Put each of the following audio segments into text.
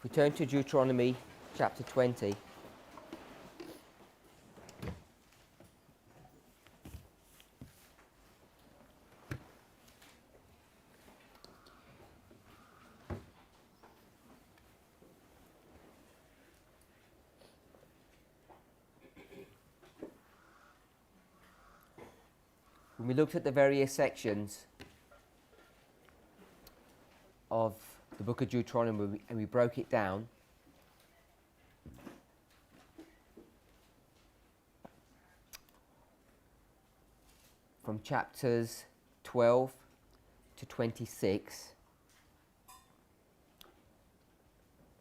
If we turn to Deuteronomy chapter 20, when we looked at the various sections of the book of Deuteronomy and we broke it down, from chapters 12 to 26,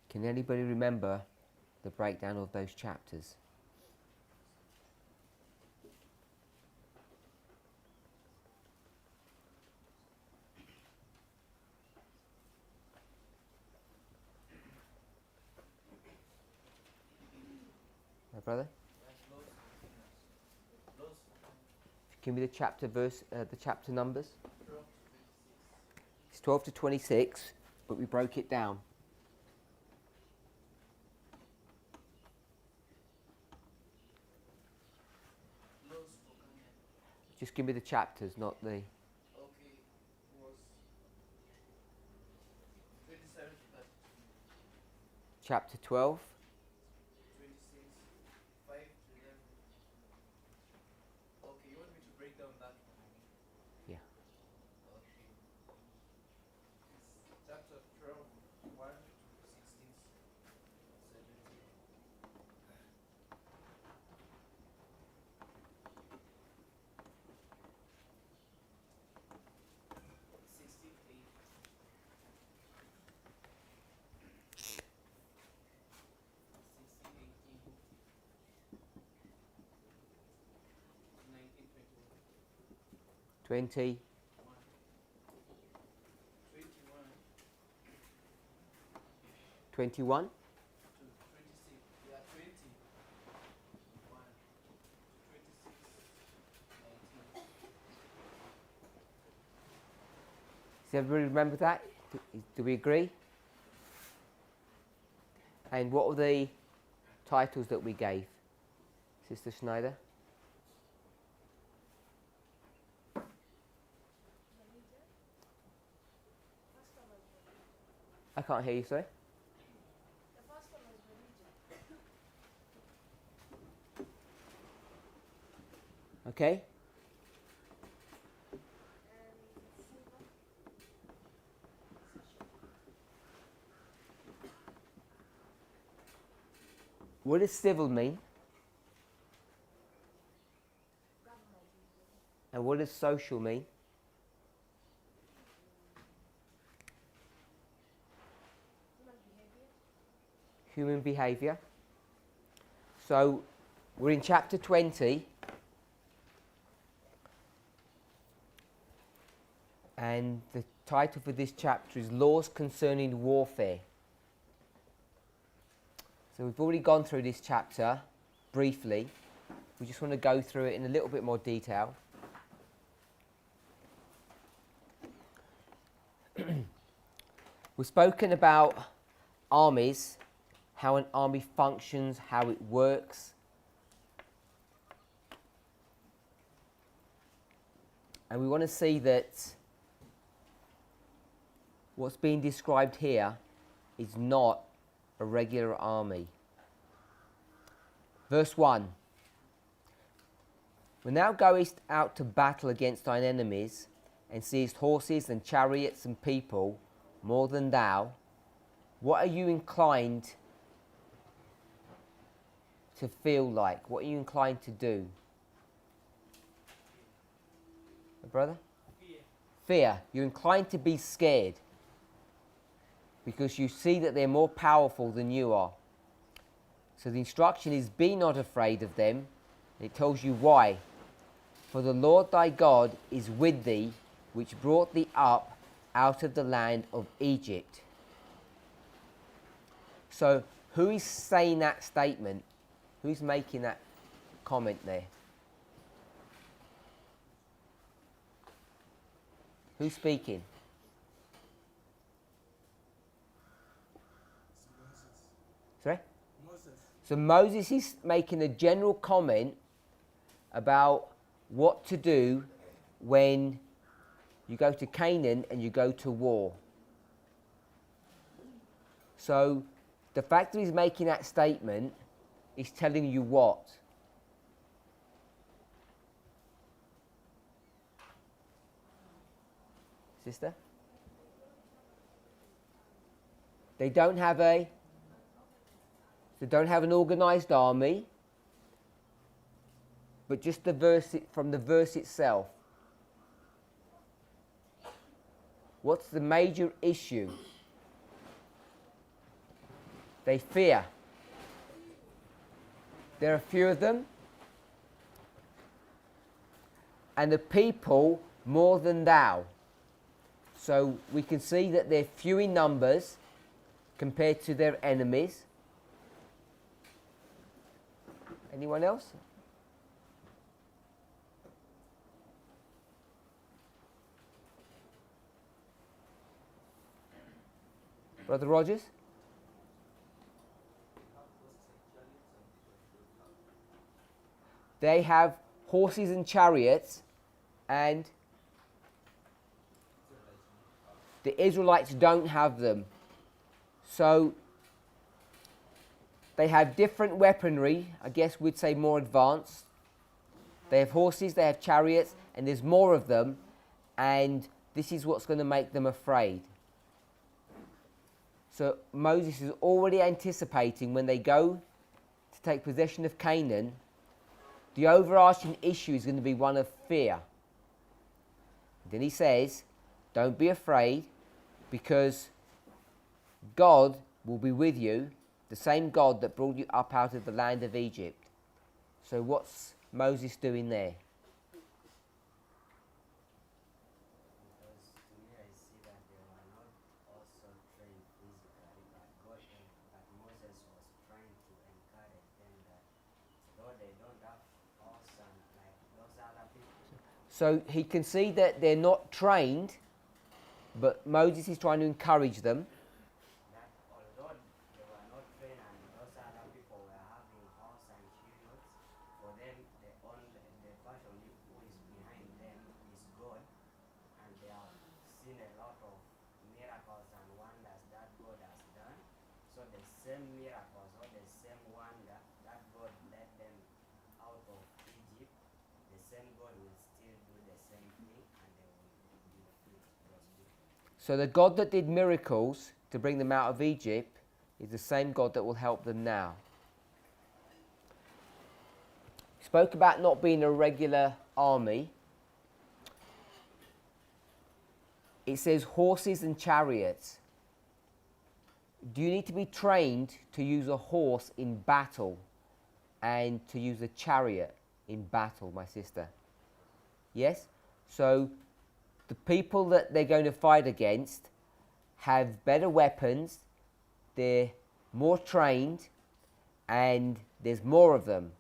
can anybody remember the breakdown of those chapters? My brother? Give me the chapter verse, the chapter numbers. It's 12 to 26, but we broke it down. Just give me the chapters, not the... Okay, was 27 to 32. Chapter 12. 26, 5 to 11. Okay, you want me to break down that one? Yeah. Okay. It's chapter 12, 1 to 16, 17. 16, 8. 16, 18. 19, 20. 21. 21. To 26. Yeah, 20. 1 to 26. 19. Does everybody remember that? Do we agree? And what were the titles that we gave? Sister Schneider? I can't hear you, sorry. The first one was religion. Okay. And silver. What does civil mean? Government. And what does social mean? Human behavior. Human behaviour. So we're in chapter 20. And the title for this chapter is Laws Concerning Warfare. So we've already gone through this chapter briefly. We just want to go through it in a little bit more detail. We've spoken about armies, how an army functions, how it works. And we want to see that what's being described here is not a regular army. Verse 1. When thou goest out to battle against thine enemies, and seest horses and chariots and people more than thou, what are you inclined to feel like? What are you inclined to do? Brother? Fear. Fear. You're inclined to be scared because you see that they're more powerful than you are. So the instruction is, be not afraid of them. It tells you why. For the Lord thy God is with thee, which brought thee up out of the land of Egypt. So who is saying that statement? Who's making that comment there? Who's speaking? Sorry? Moses. So Moses is making a general comment about what to do when you go to Canaan and you go to war. So the fact that he's making that statement is telling you what? Sister? They don't have an organised army, but just the verse from the verse itself. What's the major issue? They fear. There are a few of them, and the people more than thou. So we can see that they're few in numbers compared to their enemies. Anyone else? Brother Rogers? They have horses and chariots, and the Israelites don't have them. So they have different weaponry, I guess we'd say more advanced. They have horses, they have chariots, and there's more of them, and this is what's going to make them afraid. So Moses is already anticipating when they go to take possession of Canaan, the overarching issue is going to be one of fear. Then he says, don't be afraid, because God will be with you, the same God that brought you up out of the land of Egypt. So what's Moses doing there? Because to me I see that they were not also trained physically, but Moses was trying to encourage them that though they don't have awesome like those other people. So he can see that they're not trained, but Moses is trying to encourage them. That although they were not trained and those other people were having horse and chariots, for them the person who is behind them is God, and they have seen a lot of miracles and wonders that God has done. So the same miracles or the same wonder that God led them out of Egypt, the same God will still do the same thing, and they will defeat those people. So the God that did miracles to bring them out of Egypt is the same God that will help them now. Spoke about not being a regular army. It says horses and chariots. Do you need to be trained to use a horse in battle and to use a chariot in battle, my sister? Yes? So the people that they're going to fight against have better weapons, they're more trained, and there's more of them.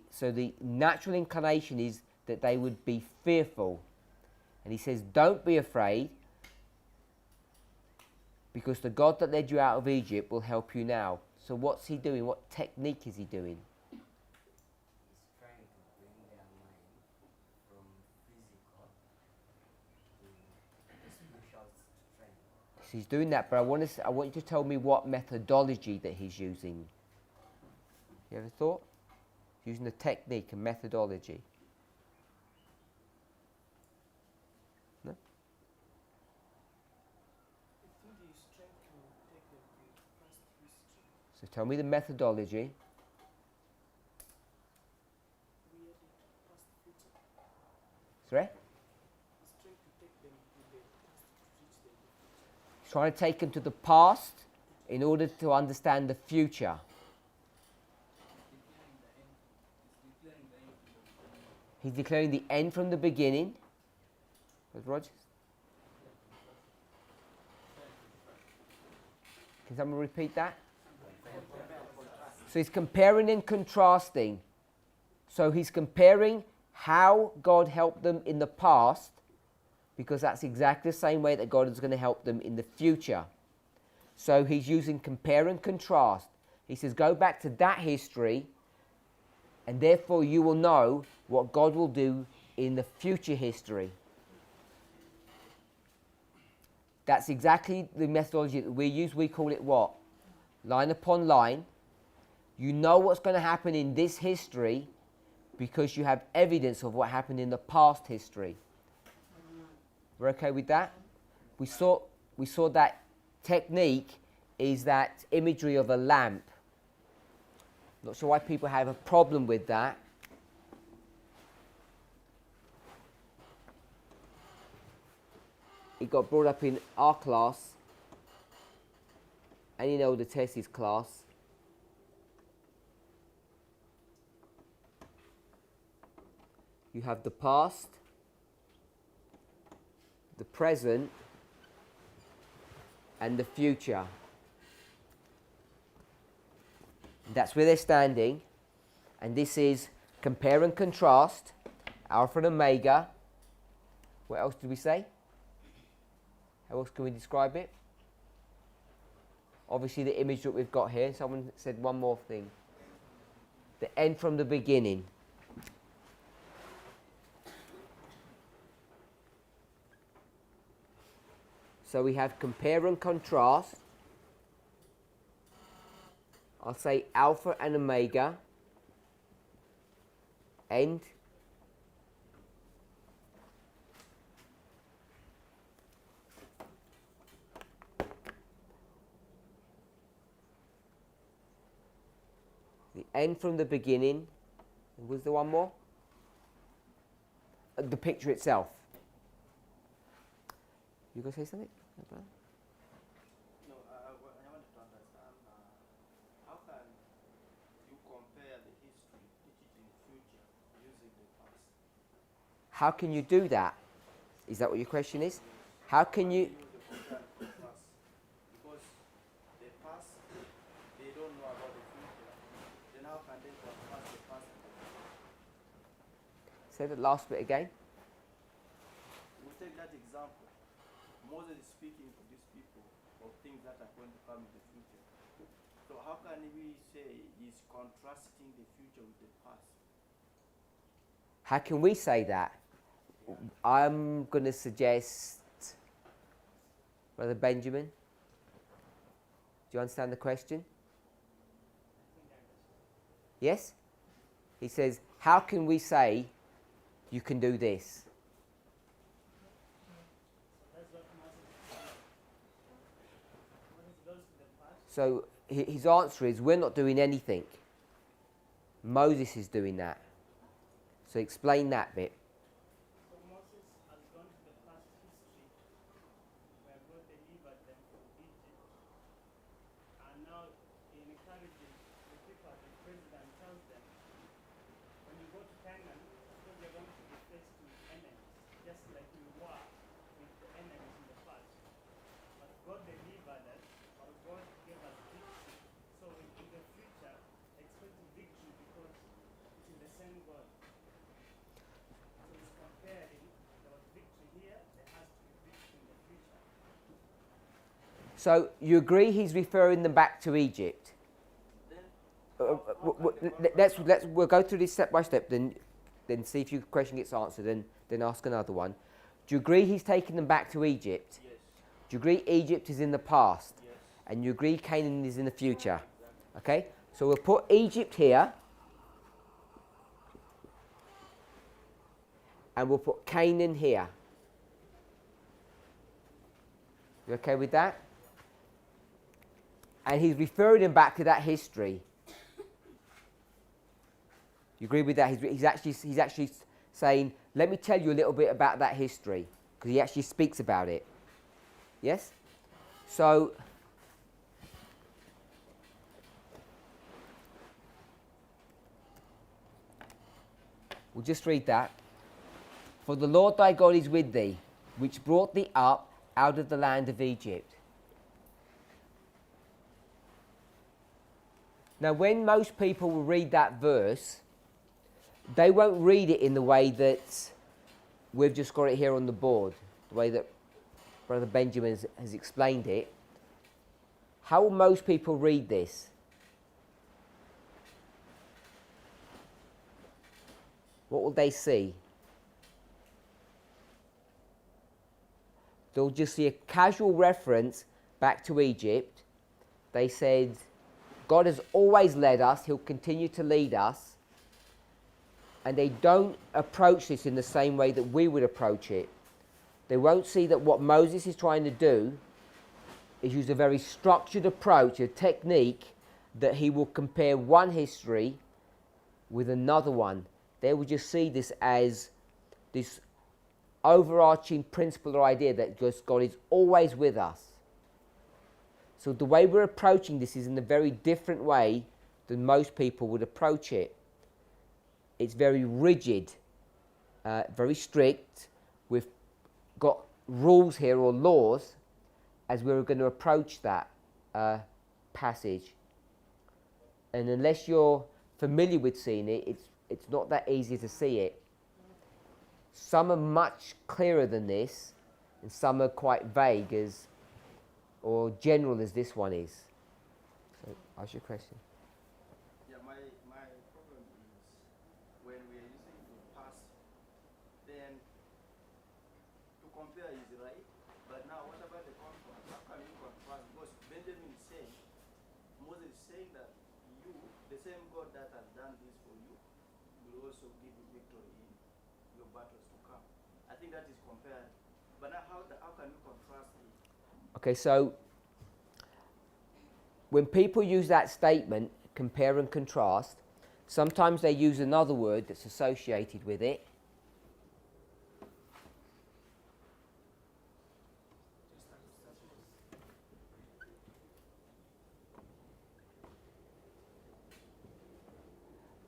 So the natural inclination is that they would be fearful. And he says, don't be afraid, because the God that led you out of Egypt will help you now. So what's he doing? What technique is he doing? He's trying to bring their mind from physical to spiritual strength. So he's doing that, but I want you to tell me what methodology that he's using. You ever thought? Using a technique and methodology. No? I think he's trying to take them to past history. So tell me the methodology. Related to past future. Sorry? He's trying to take them to the past to reach the future. He's trying to take them to the past in order to understand the future. He's declaring the end from the beginning. Was Rogers? Can someone repeat that? So he's comparing and contrasting. So he's comparing how God helped them in the past, because that's exactly the same way that God is going to help them in the future. So he's using compare and contrast. He says, go back to that history, and therefore you will know what God will do in the future history. That's exactly the methodology that we use. We call it what? Line upon line. You know what's going to happen in this history because you have evidence of what happened in the past history. We're okay with that? We saw that technique is that imagery of a lamp. Not sure why people have a problem with that. It got brought up in our class and in Elder Tess's class. You have the past, the present, and the future. That's where they're standing. And this is compare and contrast, alpha and omega. What else did we say? How else can we describe it? Obviously the image that we've got here. Someone said one more thing. The end from the beginning. So we have compare and contrast. I'll say alpha and omega. End. The end from the beginning. Was there one more? The picture itself. You going to say something? No, I wanted to understand how can you compare the history, teaching future, using the past? How can you do that? Is that what your question is? How can you... Use the compare and contrast? Because the past, they don't know about the future. Then how can they contrast the past and the future? Say the last bit again. We'll take that example. Moses is speaking to these people of things that are going to come in the future. So how can we say he's contrasting the future with the past? How can we say that? I'm going to suggest, Brother Benjamin, do you understand the question? Yes? He says, how can we say you can do this? So his answer is, we're not doing anything. Moses is doing that. So explain that bit. So Moses has gone to the past history where God delivered them from Egypt. And now he encourages the people as the president tells them, when you go to Canaan, because you're going to be faced with enemies, just like you were with the enemies in the past. But God delivered us, or God gave us victory. So in the future, expect victory because it is the same God. So he's comparing, there was victory here, there has to be victory in the future. So you agree he's referring them back to Egypt? We'll go through this step by step, then see if your question gets answered, then ask another one. Do you agree he's taking them back to Egypt? Yes. Do you agree Egypt is in the past? Yes. And you agree Canaan is in the future? Okay? So we'll put Egypt here. And we'll put Canaan here. You okay with that? And he's referring them back to that history. You agree with that? He's actually saying, let me tell you a little bit about that history. Because he actually speaks about it. Yes? So, we'll just read that. For the Lord thy God is with thee, which brought thee up out of the land of Egypt. Now, when most people will read that verse, they won't read it in the way that we've just got it here on the board, the way that Brother Benjamin has explained it. How will most people read this? What will they see? They'll just see a casual reference back to Egypt. They said, God has always led us, he'll continue to lead us. And they don't approach this in the same way that we would approach it. They won't see that what Moses is trying to do is use a very structured approach, a technique that he will compare one history with another one. They will just see this as this overarching principle or idea that God is always with us. So the way we're approaching this is in a very different way than most people would approach it. It's very rigid, very strict. We've got rules here or laws as we're going to approach that passage. And unless you're familiar with seeing it, it's not that easy to see it. Some are much clearer than this, and some are quite vague or general as this one is. So, ask your question. Yeah, my problem is when we are using the past, then to compare is right, but now what about the contrast? How can you contrast? Because Benjamin is saying, Moses is saying that you, the same God that has done this for you, will also give you victory in your battles to come. I think that is compared. But now how can you contrast it? Okay, so when people use that statement, compare and contrast, sometimes they use another word that's associated with it.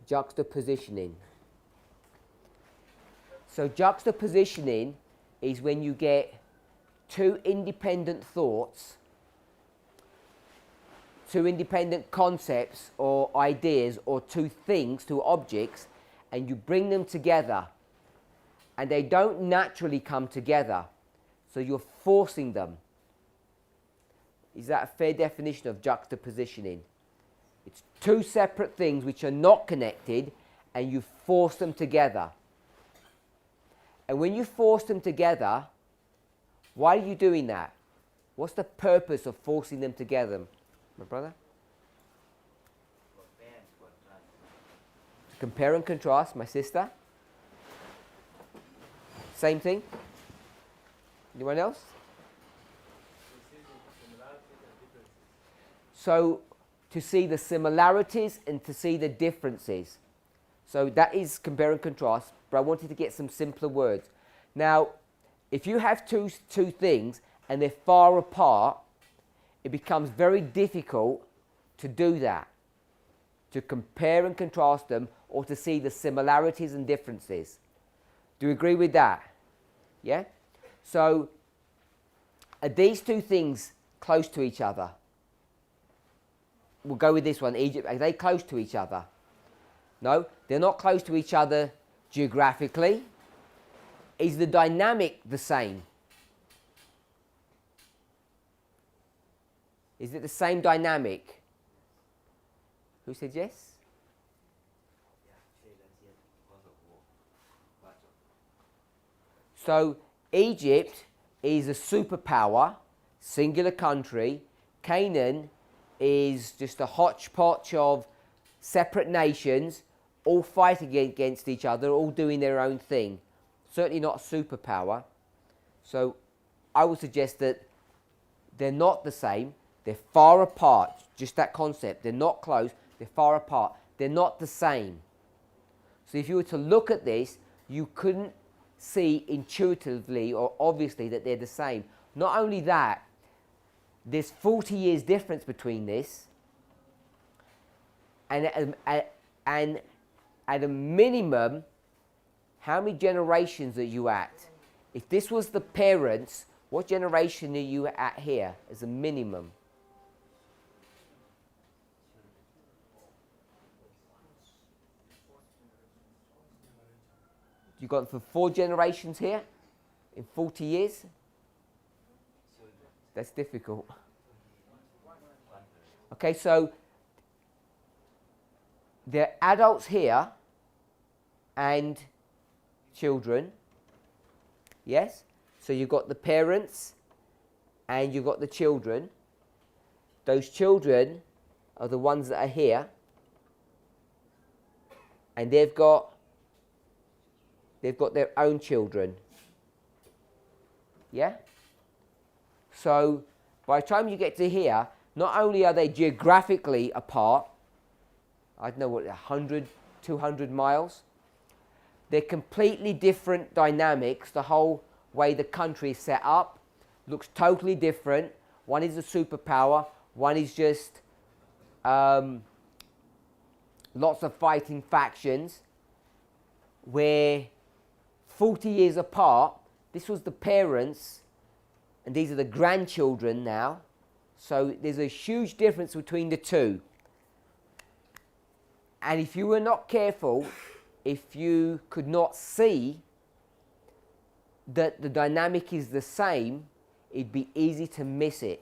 Juxtapositioning. So juxtapositioning is when you get two independent thoughts, two independent concepts or ideas, or two things, two objects, and you bring them together, and they don't naturally come together, so you're forcing them. Is that a fair definition of juxtapositioning? It's two separate things which are not connected, and you force them together. And when you force them together, why are you doing that? What's the purpose of forcing them together, my brother? Compare and contrast, my sister. Same thing. Anyone else? So, to see the similarities and to see the differences. So that is compare and contrast, but I wanted to get some simpler words. Now, if you have two things and they're far apart, it becomes very difficult to do that, to compare and contrast them or to see the similarities and differences. Do you agree with that? Yeah? So, are these two things close to each other? We'll go with this one, Egypt. Are they close to each other? No, they're not close to each other geographically. Is the dynamic the same? Is it the same dynamic? Who said yes? So Egypt is a superpower, singular country. Canaan is just a hodgepodge of separate nations, all fighting against each other, all doing their own thing. Certainly not a superpower. So I would suggest that they're not the same. They're far apart. Just that concept. They're not close. They're far apart. They're not the same. So if you were to look at this, you couldn't see intuitively or obviously that they're the same. Not only that, there's 40 years difference between this, and at a minimum, how many generations are you at? If this was the parents, what generation are you at here as a minimum? You've gone for 4 generations here in 40 years? That's difficult. Okay, so there are adults here and children. Yes? So you've got the parents and you've got the children. Those children are the ones that are here. And they've got their own children. Yeah? So by the time you get to here, not only are they geographically apart, I don't know what, 100, 200 miles, they're completely different dynamics. The whole way the country is set up looks totally different. One is a superpower, one is just lots of fighting factions, where 40 years apart, this was the parents and these are the grandchildren now. So there's a huge difference between the two. And if you were not careful, if you could not see that the dynamic is the same, it'd be easy to miss it.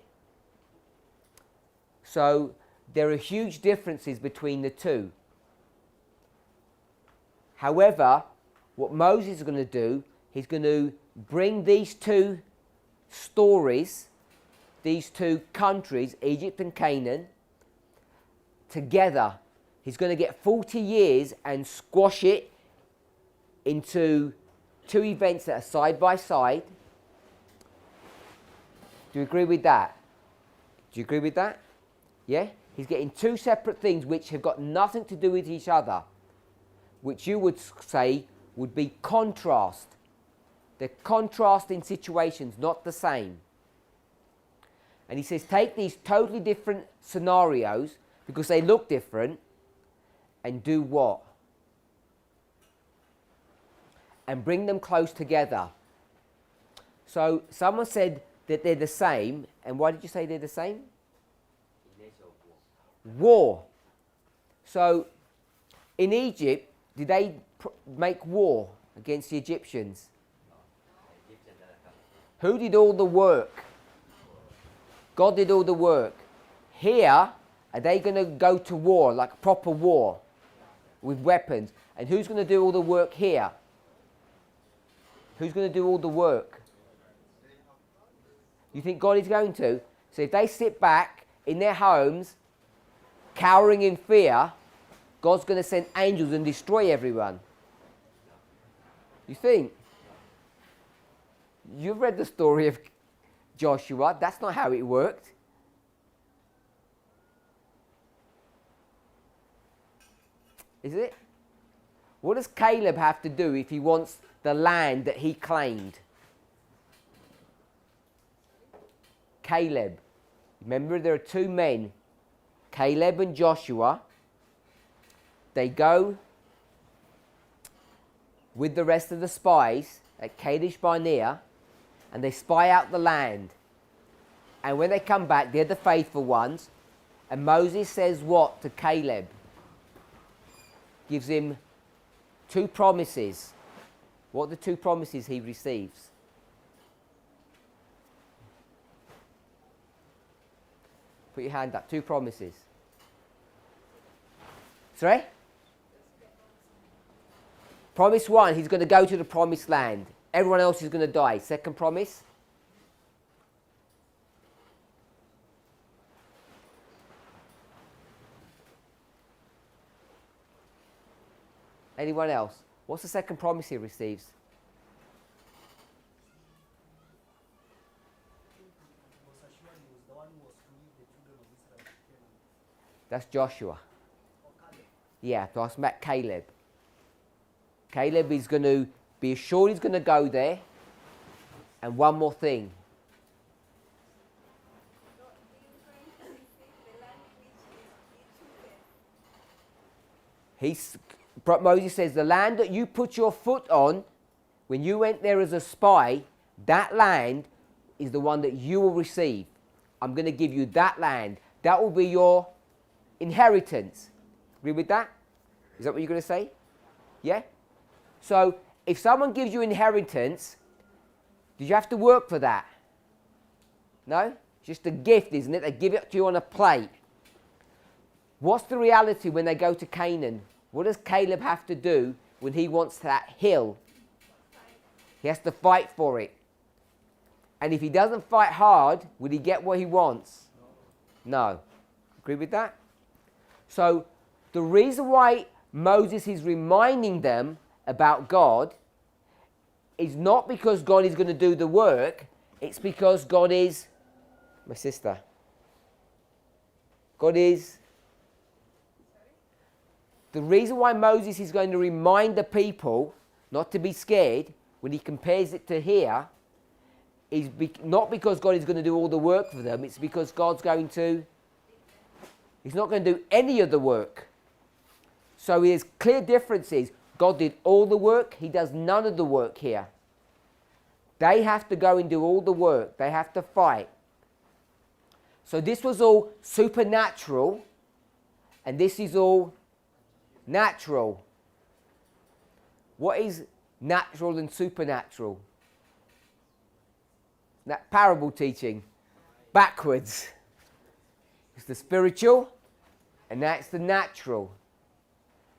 So there are huge differences between the two. However, what Moses is going to do, he's going to bring these two stories, these two countries, Egypt and Canaan, together. He's going to get 40 years and squash it into two events that are side by side. Do you agree with that? Do you agree with that? Yeah? He's getting two separate things which have got nothing to do with each other, which you would say would be contrast. They're contrasting situations, not the same. And he says, take these totally different scenarios, because they look different, and do what? And bring them close together. So someone said that they're the same, and why did you say they're the same? War. So in Egypt, did they make war against the Egyptians? Who did all the work? God did all the work. Here, are they going to go to war, like proper war, with weapons? And who's going to do all the work here? Who's going to do all the work? You think God is going to? So if they sit back in their homes, cowering in fear, God's going to send angels and destroy everyone. You think? You've read the story of Joshua. That's not how it worked. Is it? What does Caleb have to do if he wants the land that he claimed? Caleb. Remember, there are two men, Caleb and Joshua. They go with the rest of the spies at Kadesh Barnea, and they spy out the land. And when they come back, they're the faithful ones. And Moses says what to Caleb? Gives him two promises. What are the two promises he receives? Put your hand up. Two promises. Sorry? Promise one, he's going to go to the promised land. Everyone else is going to die. Second promise? Anyone else? What's the second promise he receives? That's Joshua. Yeah, so I met Caleb. Caleb is going to be assured he's going to go there. And one more thing. Moses says, the land that you put your foot on when you went there as a spy, that land is the one that you will receive. I'm going to give you that land. That will be your inheritance. Agree with that? Is that what you're going to say? Yeah? So, if someone gives you inheritance, did you have to work for that? No? It's just a gift, isn't it? They give it to you on a plate. What's the reality when they go to Canaan? What does Caleb have to do when he wants that hill? He has to fight for it. And if he doesn't fight hard, will he get what he wants? No. Agree with that? So the reason why Moses is reminding them about God is not because God is going to do the work, it's because God is, my sister, God is, the reason why Moses is going to remind the people not to be scared when he compares it to here is not because God is going to do all the work for them, it's because God's going to, he's not going to do any of the work. So there's clear differences. God did all the work, he does none of the work here. They have to go and do all the work, they have to fight. So this was all supernatural, and this is all natural. What is natural and supernatural? That parable teaching, backwards. It's the spiritual, and that's the natural.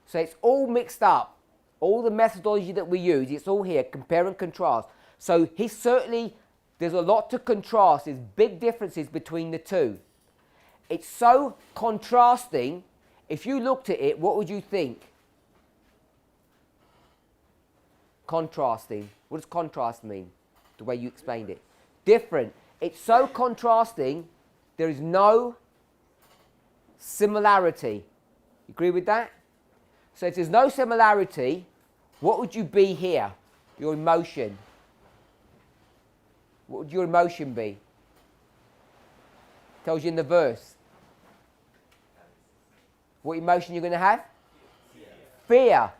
So it's all mixed up. All the methodology that we use, it's all here, compare and contrast. So there's a lot to contrast. There's big differences between the two. It's so contrasting. If you looked at it, what would you think? Contrasting. What does contrast mean? The way you explained it. Different. It's so contrasting, there is no similarity. You agree with that? So if there's no similarity, what would you be here? Your emotion. What would your emotion be? Tells you in the verse. What emotion you're going to have? Fear.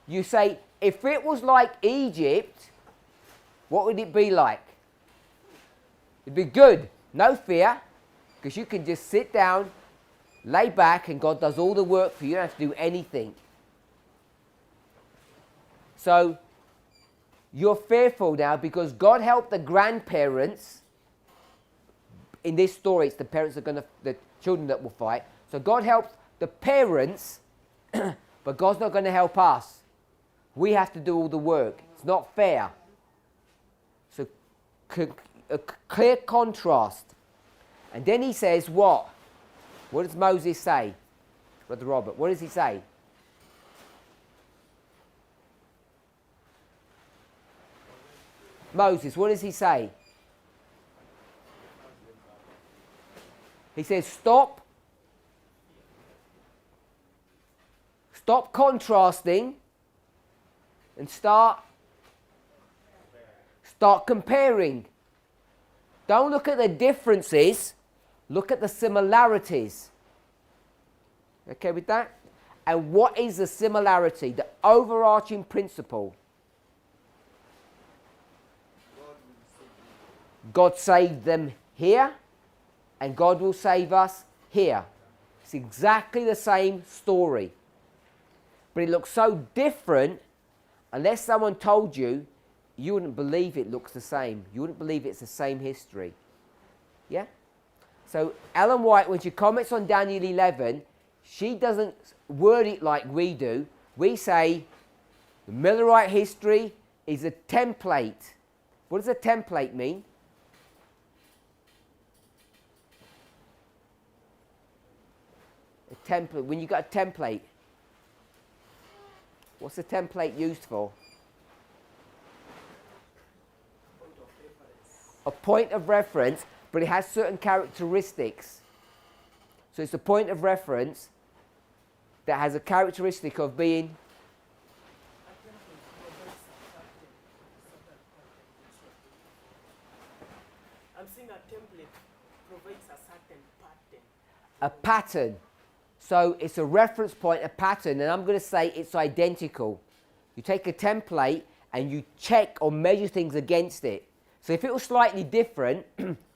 You say, if it was like Egypt, what would it be like? It'd be good. No fear. Because you can just sit down, lay back, and God does all the work for you. You don't have to do anything. So, you're fearful now because God helped the grandparents. In this story, it's the parents that are the children that will fight. So God helped the parents, but God's not going to help us. We have to do all the work. It's not fair. So a clear contrast. And then he says what? What does Moses say? Brother Robert, what does he say? Moses, what does he say? He says, stop contrasting and start comparing. Don't look at the differences, look at the similarities. Okay with that? And what is the similarity? The overarching principle. God saved them here, and God will save us here. It's exactly the same story. But it looks so different, unless someone told you, you wouldn't believe it looks the same. You wouldn't believe it's the same history. Yeah? So Ellen White, when she comments on Daniel 11, she doesn't word it like we do. We say the Millerite history is a template. What does a template mean? A template. When you got a template, what's the template used for? A point of reference, but it has certain characteristics. So it's a point of reference that has a characteristic of being I'm saying a template provides a certain pattern. a pattern. So it's a reference point, a pattern, and I'm going to say it's identical. You take a template and you check or measure things against it. So if it was slightly different,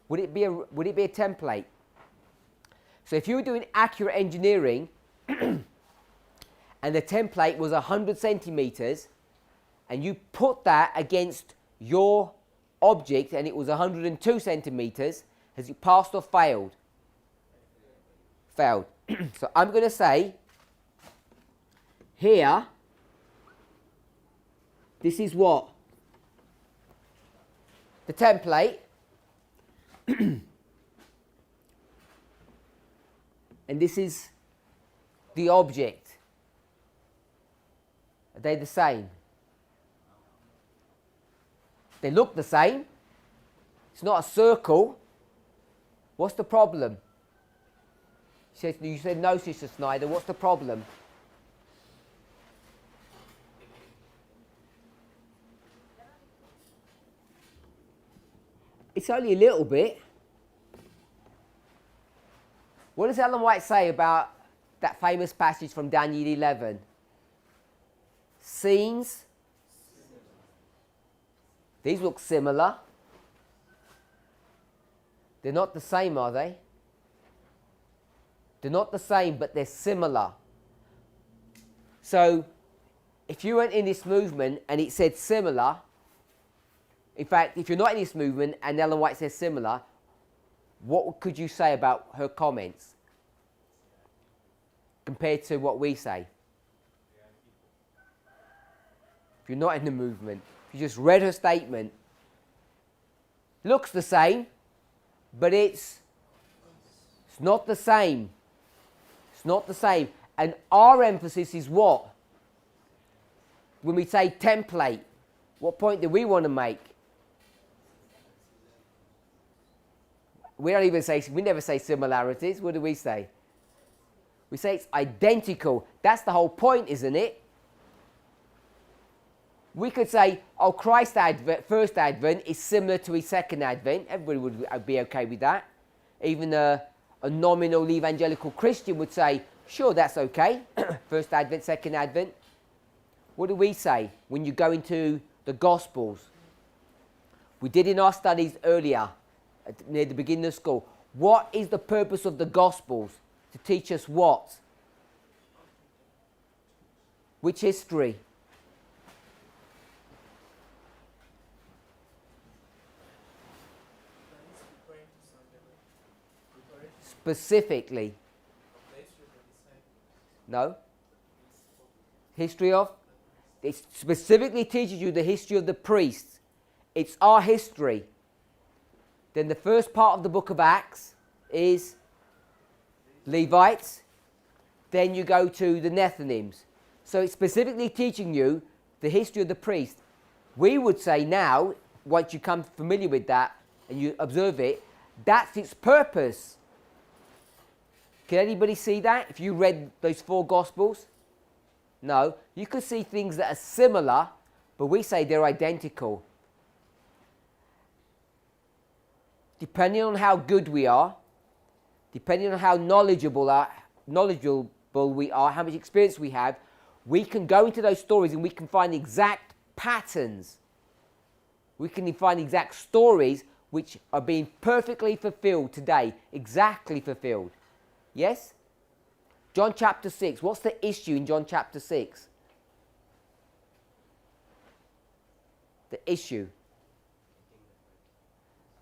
would it be a template? So if you were doing accurate engineering and the template was 100 centimeters and you put that against your object and it was 102 centimeters, has it passed or failed? Failed. So I'm going to say, here, this is what? The template. And this is the object. Are they the same? They look the same. It's not a circle. What's the problem? You said no, Sister Snyder. What's the problem? It's only a little bit. What does Ellen White say about that famous passage from Daniel 11? Scenes. These look similar. They're not the same, are they? They're not the same, but they're similar. So, if you weren't in this movement and it said similar, in fact, if you're not in this movement and Ellen White says similar, what could you say about her comments compared to what we say? If you're not in the movement, if you just read her statement, looks the same, but it's not the same. It's not the same. And our emphasis is what? When we say template, what point do we want to make? We never say similarities. What do we say? We say it's identical. That's the whole point, isn't it? We could say, oh, Christ's first advent is similar to his second advent. Everybody would be okay with that. Even a nominal evangelical Christian would say, sure, that's okay. First advent, second advent. What do we say when you go into the Gospels? We did in our studies earlier, near the beginning of school. What is the purpose of the Gospels? To teach us what? Which history? Specifically. No? History of? It specifically teaches you the history of the priests. It's our history. Then the first part of the book of Acts is Levites. Then you go to the Nethinims. So it's specifically teaching you the history of the priest. We would say now, once you become familiar with that and you observe it, that's its purpose. Can anybody see that if you read those 4 Gospels? No. You could see things that are similar, but we say they're identical. Depending on how good we are, depending on how knowledgeable we are, how much experience we have, we can go into those stories and we can find exact patterns. We can find exact stories which are being perfectly fulfilled today, exactly fulfilled. Yes? John chapter 6. What's the issue in John chapter 6? The issue.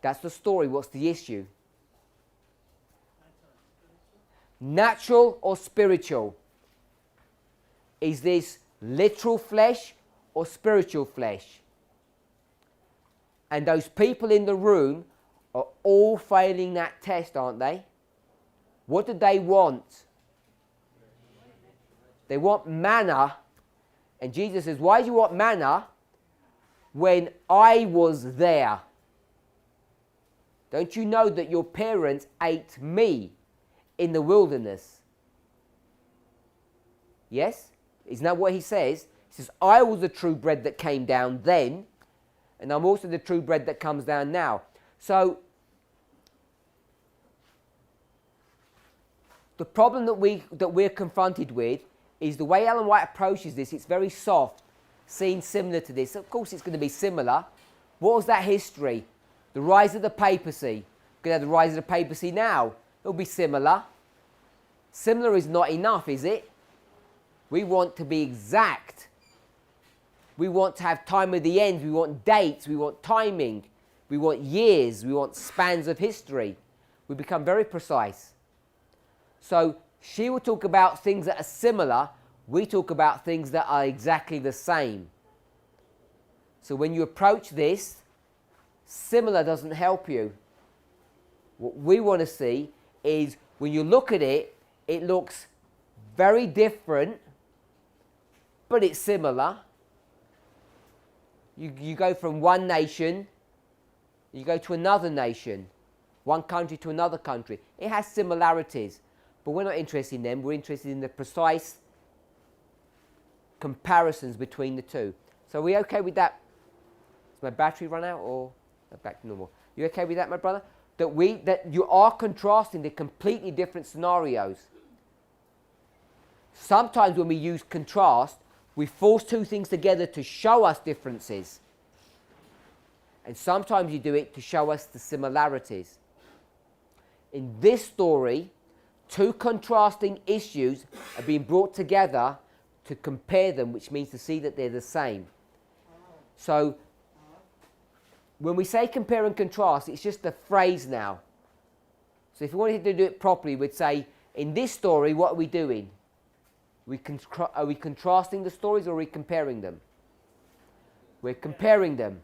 That's the story. What's the issue? Natural or spiritual? Is this literal flesh or spiritual flesh? And those people in the room are all failing that test, aren't they? What do they want? They want manna. And Jesus says, why do you want manna when I was there? Don't you know that your parents ate me in the wilderness? Yes? Isn't that what he says? He says, I was the true bread that came down then, and I'm also the true bread that comes down now. So, the problem that we're confronted with is the way Ellen White approaches this. It's very soft, seen similar to this. Of course it's going to be similar. What was that history? The rise of the papacy. We're going to have the rise of the papacy now. It'll be similar. Similar is not enough, is it? We want to be exact. We want to have time of the end. We want dates. We want timing. We want years. We want spans of history. We become very precise. So She will talk about things that are similar. We talk about things that are exactly the same. So when you approach this, similar doesn't help you. What we want to see is when you look at it, it looks very different, but it's similar. You go from one nation, you go to another nation, one country to another country. It has similarities, but we're not interested in them. We're interested in the precise comparisons between the two. So are we okay with that? Has my battery run out or back to normal? You okay with that, my brother? That you are contrasting the completely different scenarios. Sometimes when we use contrast, we force two things together to show us differences. And sometimes you do it to show us the similarities. In this story, two contrasting issues are being brought together to compare them, which means to see that they're the same. So, when we say compare and contrast, it's just a phrase now. So if we wanted to do it properly, we'd say, in this story, what are we doing? Are we contrasting the stories or are we comparing them? We're comparing them.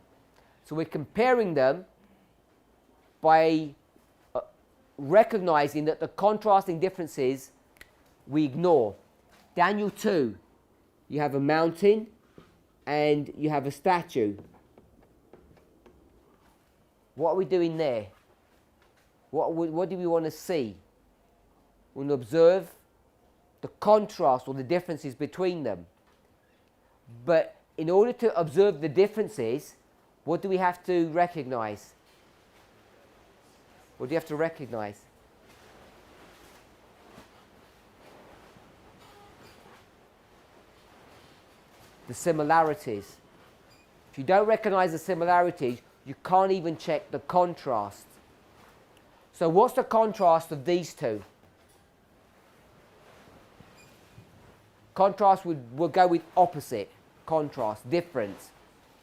So we're comparing them by recognizing that the contrasting differences we ignore. Daniel 2, you have a mountain and you have a statue. What are we doing there? What do we want to see? We want to observe the contrast or the differences between them. But in order to observe the differences, what do we have to recognize? What do you have to recognize? The similarities. If you don't recognize the similarities, you can't even check the contrast. So what's the contrast of these two? Contrast we'll go with opposite. Contrast, difference.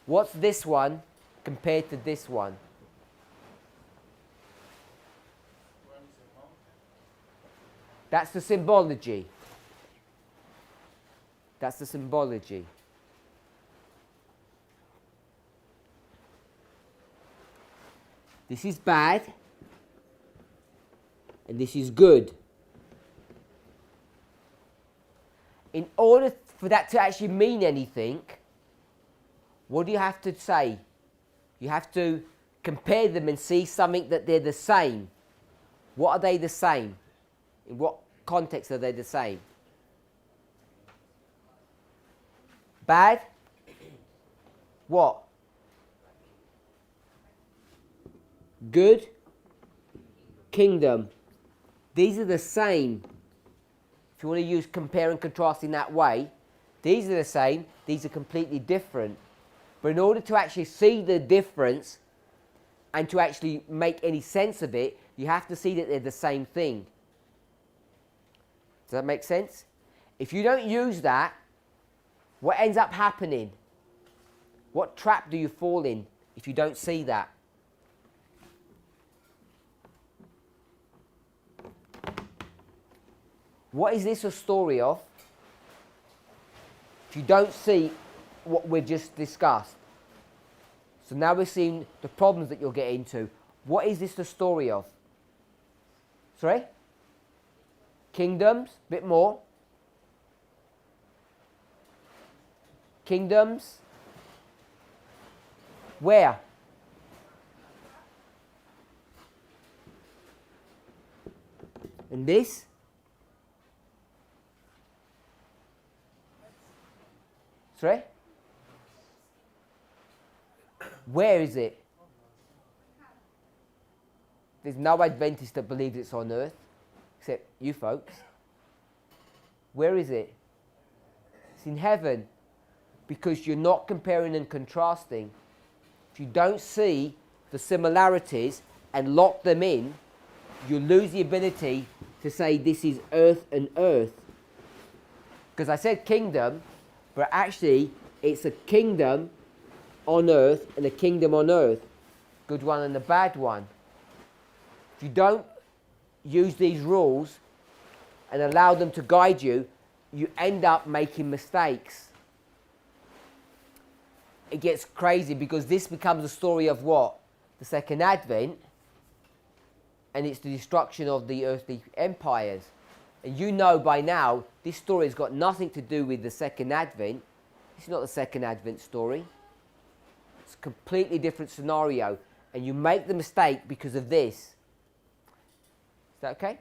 What's this one compared to this one? That's the symbology. That's the symbology. This is bad, and this is good. In order for that to actually mean anything, what do you have to say? You have to compare them and see something that they're the same. What are they the same? In what context are they the same? Bad? What? Good? Kingdom. These are the same. If you want to use compare and contrast in that way, these are the same, these are completely different. But in order to actually see the difference and to actually make any sense of it, you have to see that they're the same thing. Does that make sense? If you don't use that, what ends up happening? What trap do you fall in if you don't see that? What is this a story of? If you don't see what we've just discussed. So now we're seeing the problems that you'll get into. What is this the story of? Sorry? Kingdoms? Bit more. Kingdoms? Where? And this? Sorry? Where is it? There's no Adventist that believes it's on earth, except you folks. Where is it? It's in heaven, because you're not comparing and contrasting. If you don't see the similarities and lock them in, you lose the ability to say this is earth and earth. Because I said kingdom, but actually it's a kingdom on earth and a kingdom on earth. Good one and a bad one. If you don't use these rules, and allow them to guide you, you end up making mistakes. It gets crazy because this becomes a story of what? The second advent, and it's the destruction of the earthly empires. And you know by now, this story has got nothing to do with the second advent. It's not the second advent story. It's a completely different scenario. And you make the mistake because of this. Is that okay?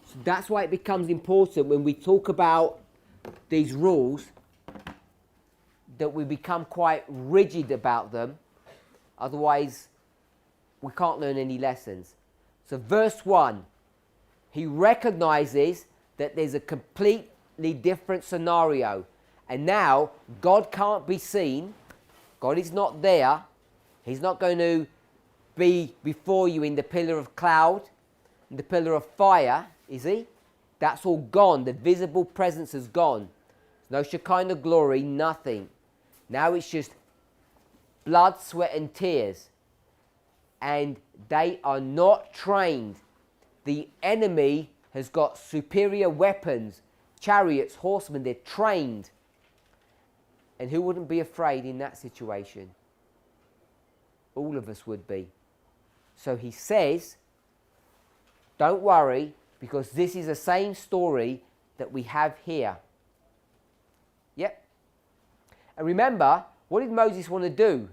So that's why it becomes important when we talk about these rules that we become quite rigid about them. Otherwise, we can't learn any lessons. So verse 1, he recognizes that there's a completely different scenario. And now, God can't be seen. God is not there. He's not going to be before you in the pillar of cloud, in the pillar of fire, is he? That's all gone. The visible presence is gone. No Shekinah glory, nothing. Now it's just blood, sweat and tears. And they are not trained. The enemy has got superior weapons, chariots, horsemen, they're trained. And who wouldn't be afraid in that situation? All of us would be. So he says, don't worry, because this is the same story that we have here. Yep. And remember, what did Moses want to do?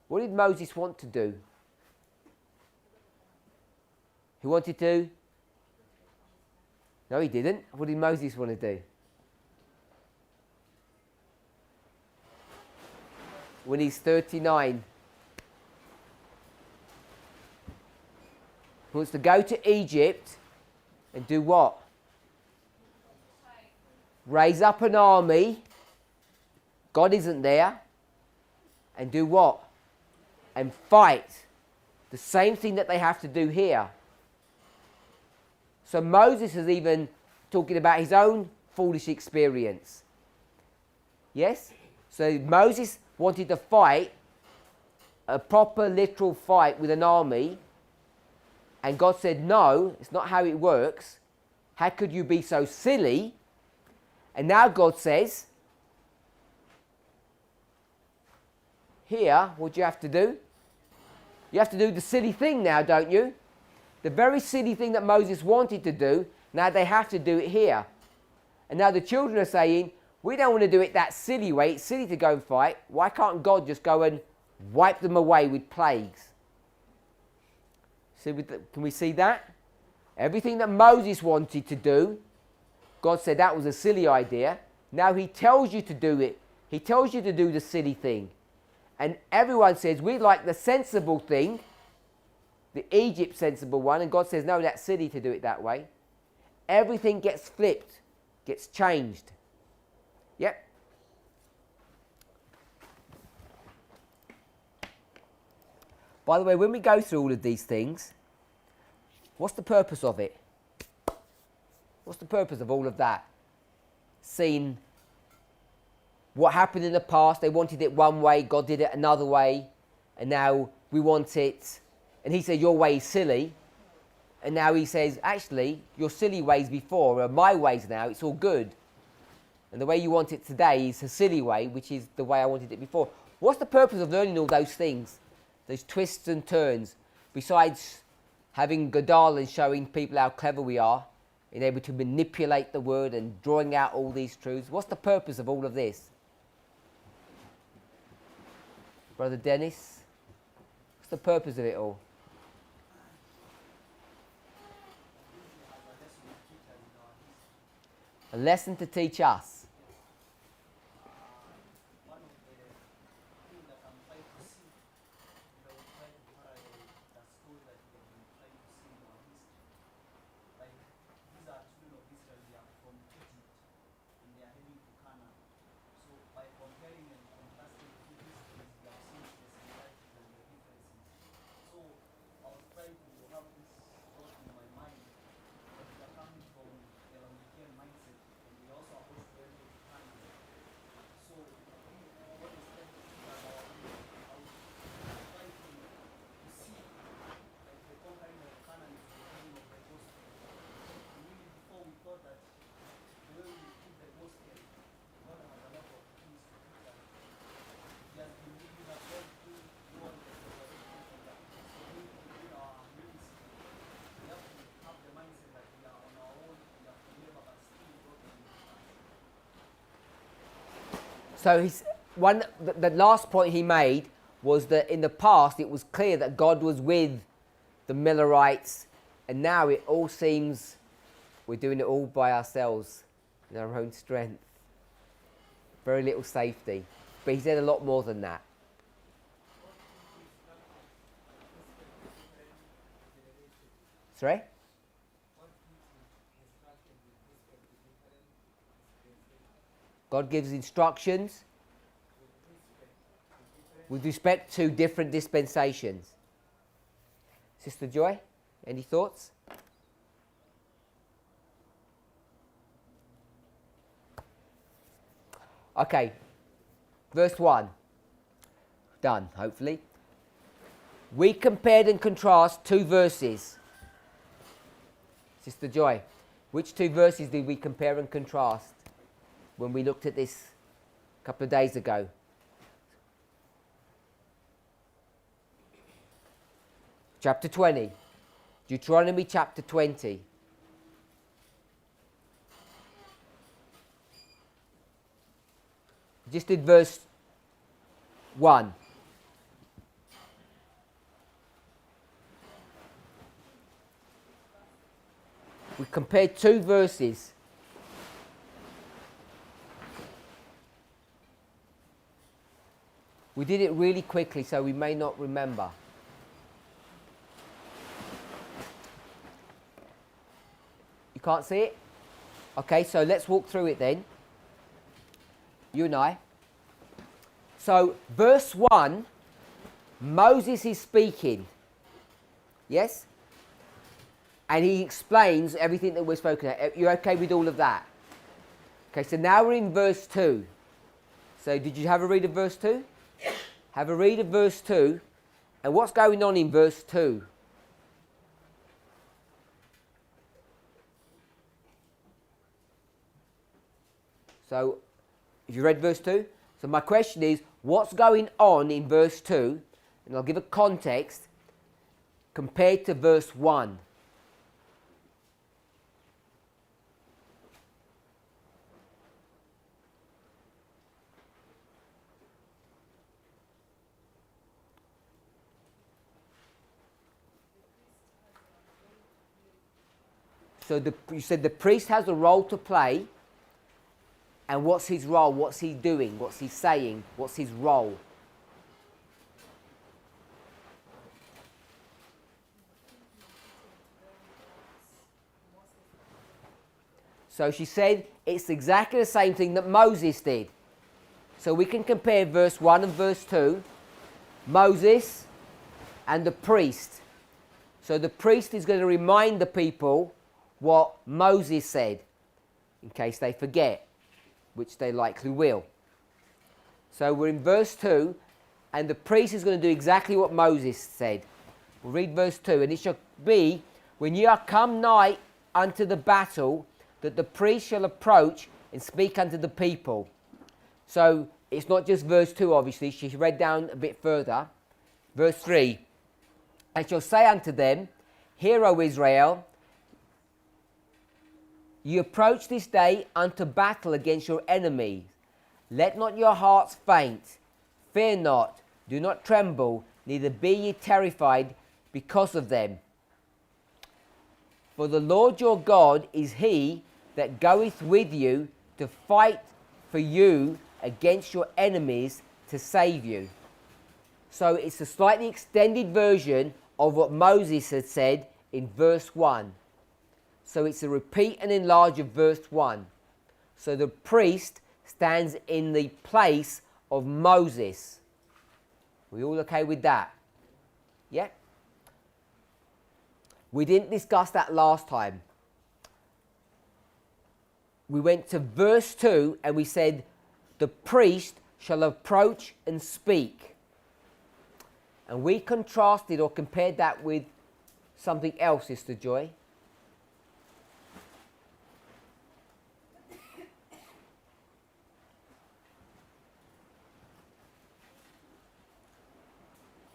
What did Moses want to do? He wanted to? No, he didn't. What did Moses want to do? When he's 39. He wants to go to Egypt and do what? Raise up an army. God isn't there. And do what? And fight. The same thing that they have to do here. So Moses is even talking about his own foolish experience. Yes? So Moses wanted to fight a proper literal fight with an army. And God said, no, it's not how it works. How could you be so silly? And now God says, here, what do you have to do? You have to do the silly thing now, don't you? The very silly thing that Moses wanted to do, now they have to do it here. And now the children are saying, we don't want to do it that silly way. It's silly to go and fight. Why can't God just go and wipe them away with plagues? Can we see that? Everything that Moses wanted to do, God said that was a silly idea. Now he tells you to do it. He tells you to do the silly thing. And everyone says, we like the sensible thing, the Egypt sensible one. And God says, no, that's silly to do it that way. Everything gets flipped, gets changed. Yep. By the way, when we go through all of these things, what's the purpose of it? What's the purpose of all of that? Seeing what happened in the past, they wanted it one way, God did it another way, and now we want it. And he said, your way is silly. And now he says, actually, your silly ways before are my ways now, it's all good. And the way you want it today is a silly way, which is the way I wanted it before. What's the purpose of learning all those things? Those twists and turns, besides having Godal and showing people how clever we are, and able to manipulate the word and drawing out all these truths. What's the purpose of all of this? Brother Dennis, what's the purpose of it all? A lesson to teach us. One of the things that I'm trying to see, try to parallel the story that we have been trying to see in our history. Like, these are children of Israel, they are from Egypt, and they are heading to Canaan. So, by comparing and contrasting the two histories, we have seen the similarities and the differences. So, I was trying to have this thought in my mind that we are coming from the Laodicean mindset, and we also are supposed to So the last point he made was that in the past it was clear that God was with the Millerites, and now it all seems we're doing it all by ourselves in our own strength. Very little safety. But he said a lot more than that. Sorry? God gives instructions with respect to different dispensations. Sister Joy, any thoughts? Okay, verse 1. Done, hopefully. We compared and contrast two verses. Sister Joy, which two verses did we compare and contrast when we looked at this a couple of days ago? Chapter 20. Deuteronomy chapter 20. Just did verse 1. We compared two verses. We did it really quickly, so we may not remember. You can't see it? Okay, so let's walk through it then. You and I. So, verse 1, Moses is speaking. Yes? And he explains everything that we're spoken at. You're okay with all of that? Okay, so now we're in verse 2. So, did you have a read of verse 2? Have a read of verse 2. And what's going on in verse 2? So, if you read verse 2, so my question is, what's going on in verse 2? And I'll give a context compared to verse 1. So you said the priest has a role to play. And what's his role? What's he doing? What's he saying? What's his role? So she said it's exactly the same thing that Moses did. So we can compare verse 1 and verse 2. Moses and the priest. So the priest is going to remind the people what Moses said, in case they forget, which they likely will. So we're in verse 2, and the priest is going to do exactly what Moses said. We'll read verse 2. And it shall be, when ye are come nigh unto the battle, that the priest shall approach and speak unto the people. So it's not just verse 2, obviously. She read down a bit further. Verse 3. And shall say unto them, Hear, O Israel, ye approach this day unto battle against your enemies. Let not your hearts faint. Fear not, do not tremble, neither be ye terrified because of them. For the Lord your God is he that goeth with you to fight for you against your enemies to save you. So it's a slightly extended version of what Moses had said in verse 1. So it's a repeat and enlarge of verse 1. So the priest stands in the place of Moses. We all okay with that? Yeah? We didn't discuss that last time. We went to verse 2 and we said, the priest shall approach and speak. And we contrasted or compared that with something else, Sister Joy.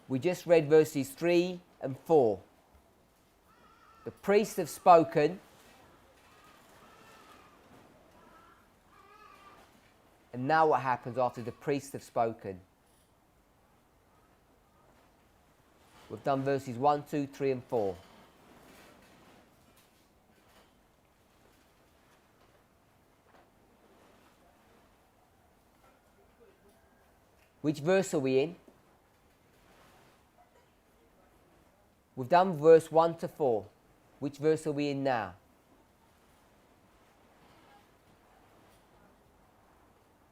We just read verses 3 and 4. The priests have spoken. And now what happens after the priests have spoken? We've done verses 1, 2, 3 and 4. Which verse are we in? We've done verse 1 to 4. Which verse are we in now?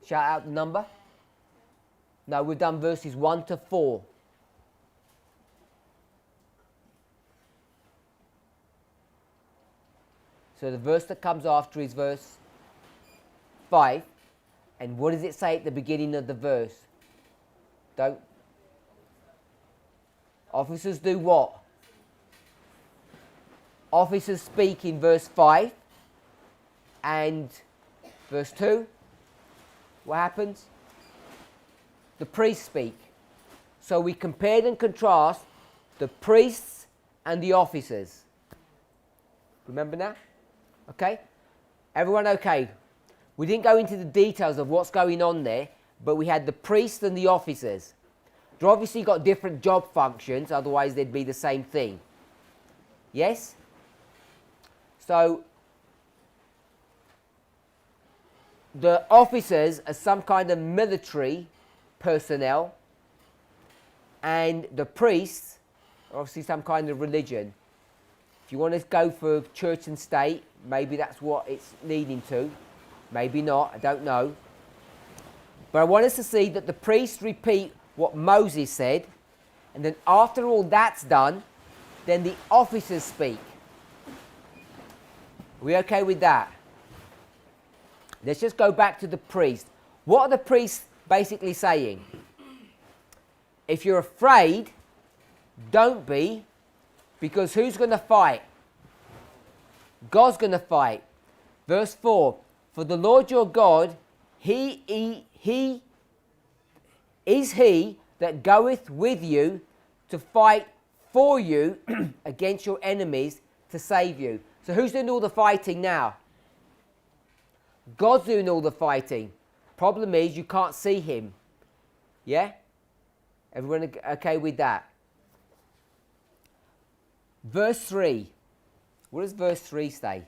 Shout out the number. No, we've done verses 1 to 4. So the verse that comes after is verse 5. And what does it say at the beginning of the verse? Don't. Officers do what? Officers speak in verse 5 and verse 2. What happens? The priests speak. So we compared and contrast the priests and the officers. Remember that? Okay? Everyone okay? We didn't go into the details of what's going on there, but we had the priests and the officers. They've obviously got different job functions, otherwise they'd be the same thing. Yes? So, the officers are some kind of military personnel, and the priests are obviously some kind of religion. If you want to go for church and state, maybe that's what it's leading to. Maybe not, I don't know. But I want us to see that the priests repeat what Moses said, and then after all that's done, then the officers speak. Are we okay with that? Let's just go back to the priest. What are the priests basically saying? If you're afraid, don't be, because who's going to fight? God's going to fight. Verse 4, for the Lord your God, he is he that goeth with you to fight for you against your enemies to save you. So who's doing all the fighting now? God's doing all the fighting. Problem is you can't see him. Yeah? Everyone okay with that? Verse 3. What does verse 3 say?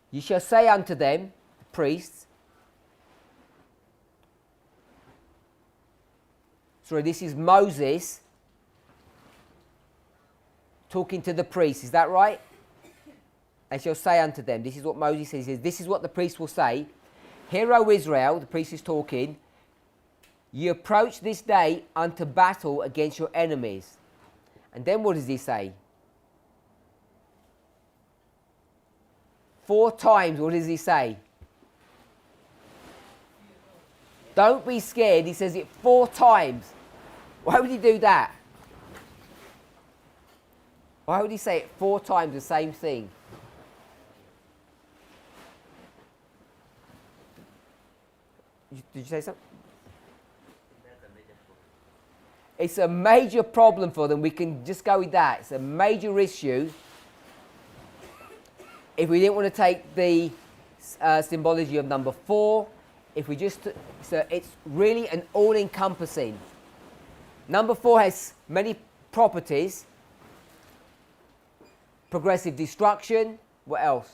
You shall say unto them, the priests. Sorry, this is Moses talking to the priests. Is that right? And shall say unto them, this is what Moses says, he says, this is what the priest will say. Hear, O Israel, the priest is talking, ye approach this day unto battle against your enemies. And then what does he say? 4 times, what does he say? Don't be scared, he says it 4 times. Why would he do that? Why would he say it 4 times, the same thing? Did you say something? It's a major problem for them. We can just go with that. It's a major issue. If we didn't want to take the symbology of number 4, if we just, so it's really an all-encompassing. Number 4 has many properties. Progressive destruction. What else?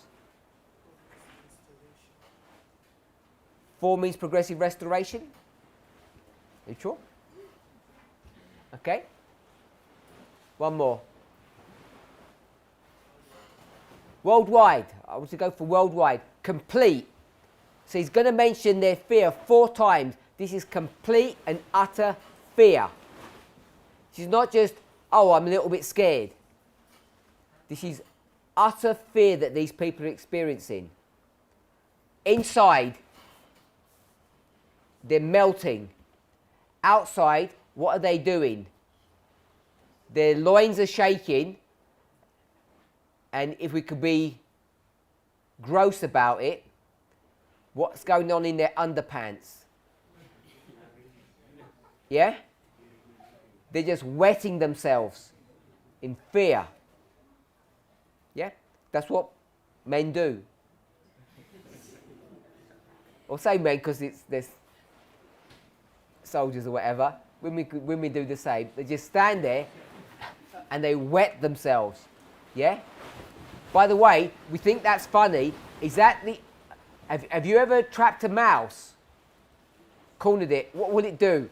4 means progressive restoration. Are you sure? Okay. One more. Worldwide. I want to go for worldwide. Complete. So he's going to mention their fear 4 times. This is complete and utter fear. This is not just, oh, I'm a little bit scared. This is utter fear that these people are experiencing. Inside, they're melting. Outside, what are they doing? Their loins are shaking. And if we could be gross about it, what's going on in their underpants? Yeah? They're just wetting themselves in fear. Yeah? That's what men do. or say men because there's soldiers or whatever. Women do the same. They just stand there and they wet themselves. Yeah? By the way, we think that's funny. Is that the... Have you ever trapped a mouse? Cornered it. What will it do?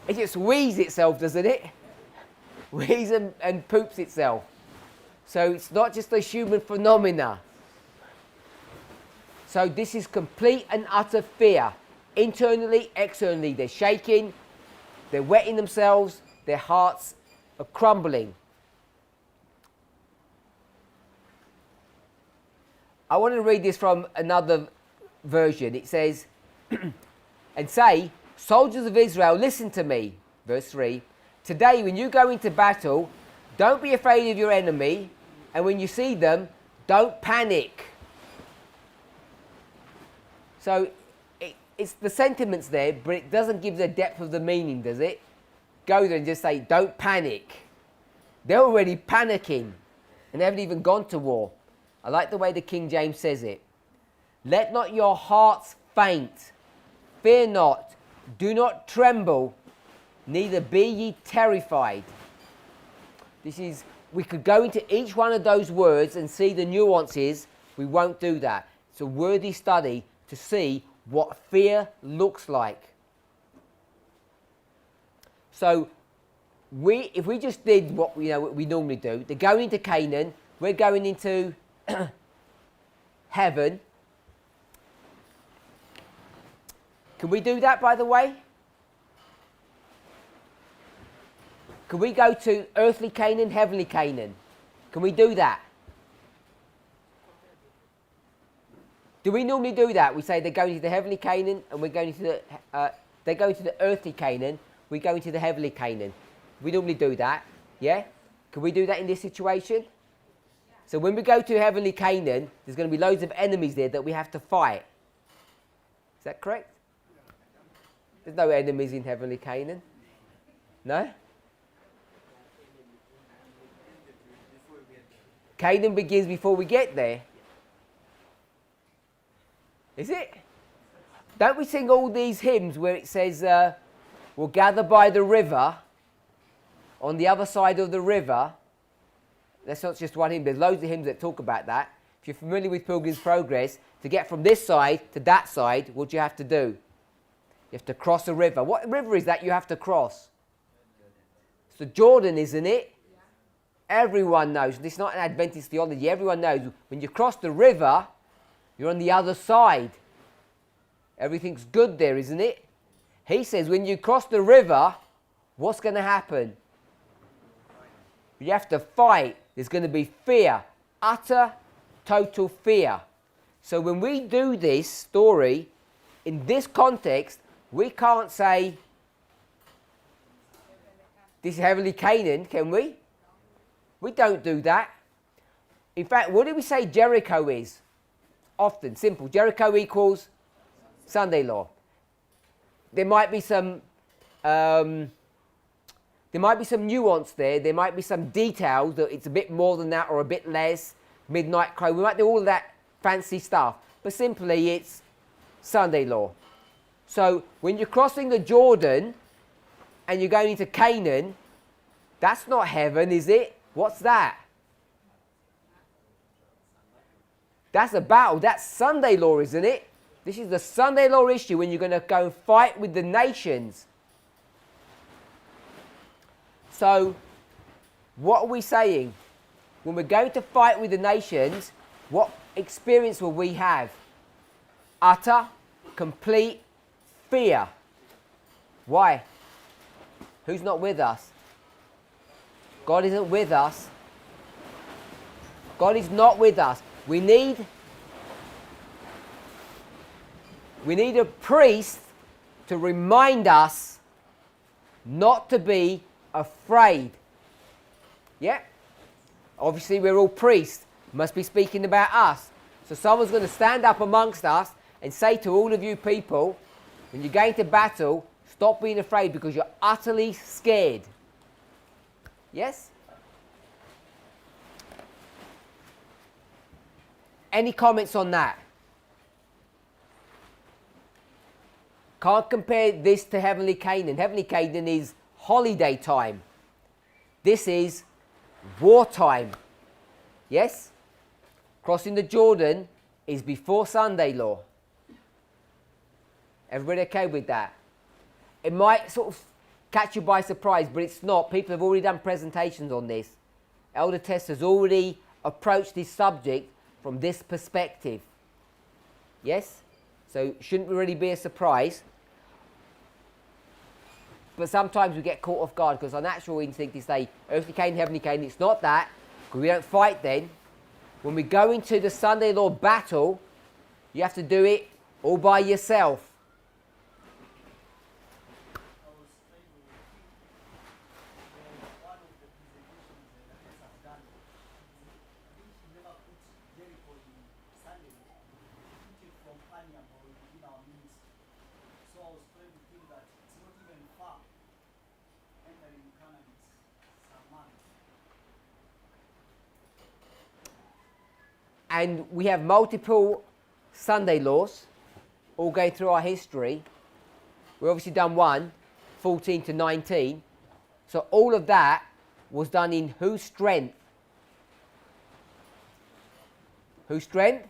It just wheezes itself, doesn't it? Wheezes and poops itself. So it's not just a human phenomena. So this is complete and utter fear. Internally, externally, they're shaking, they're wetting themselves, their hearts are crumbling. I want to read this from another version. It says, and say, soldiers of Israel, listen to me. Verse 3. Today, when you go into battle, don't be afraid of your enemy, and when you see them, don't panic. So, it's the sentiments there, but it doesn't give the depth of the meaning, does it? Go there and just say, don't panic. They're already panicking, and they haven't even gone to war. I like the way the King James says it. Let not your hearts faint. Fear not. Do not tremble. Neither be ye terrified. We could go into each one of those words and see the nuances. We won't do that. It's a worthy study to see what fear looks like. So, if we just did what we normally do, they're going into Canaan, we're going into heaven. Can we do that, by the way? Can we go to earthly Canaan, heavenly Canaan? Can we do that? Do we normally do that? We say they're going to the heavenly Canaan and we're going to the, they're going to the earthly Canaan, we're going to the heavenly Canaan. We normally do that, yeah? Can we do that in this situation? So when we go to heavenly Canaan, there's going to be loads of enemies there that we have to fight. Is that correct? There's no enemies in heavenly Canaan. No? Canaan begins before we get there. Is it? Don't we sing all these hymns where it says, we'll gather by the river, on the other side of the river? That's not just one hymn. There's loads of hymns that talk about that. If you're familiar with Pilgrim's Progress, to get from this side to that side, what do you have to do? You have to cross a river. What river is that you have to cross? It's the Jordan, isn't it? Everyone knows. This is not an Adventist theology. Everyone knows when you cross the river, you're on the other side. Everything's good there, isn't it? He says when you cross the river, what's going to happen? You have to fight. There's going to be fear. Utter, total fear. So when we do this story, in this context, we can't say, this is heavenly Canaan, can we? We don't do that. In fact, what do we say Jericho is? Often, simple. Jericho equals Sunday law. There might be some nuance there. There might be some details that it's a bit more than that or a bit less. Midnight cry. We might do all of that fancy stuff. But simply it's Sunday law. So when you're crossing the Jordan and you're going into Canaan, that's not heaven, is it? What's that? That's a battle. That's Sunday law, isn't it? This is the Sunday law issue when you're going to go and fight with the nations. So, what are we saying? When we're going to fight with the nations, what experience will we have? Utter, complete fear. Why? Who's not with us? God isn't with us. God is not with us. We need a priest to remind us not to be afraid. Yeah? Obviously we're all priests. Must be speaking about us. So someone's going to stand up amongst us and say to all of you people, when you're going to battle, stop being afraid because you're utterly scared. Yes? Any comments on that? Can't compare this to heavenly Canaan. Heavenly Canaan is holiday time. This is wartime. Yes? Crossing the Jordan is before Sunday law. Everybody okay with that? It might sort of catch you by surprise, but it's not. People have already done presentations on this. Elder Tess has already approached this subject from this perspective. Yes? So shouldn't really be a surprise. But sometimes we get caught off guard because our natural instinct is say, earthly Canaan, heavenly Canaan. It's not that, because we don't fight then. When we go into the Sunday law battle, you have to do it all by yourself. I was trying to think one of the presentations that has done. I think she never put Jericho in Sunday. She put it from Panyamo in our ministry. So I was trying to think that it's not even far. Entering Canaan, it's some months. And we have multiple Sunday laws, all going through our history. We've obviously done one, 14 to 19. So all of that was done in whose strength? Whose strength?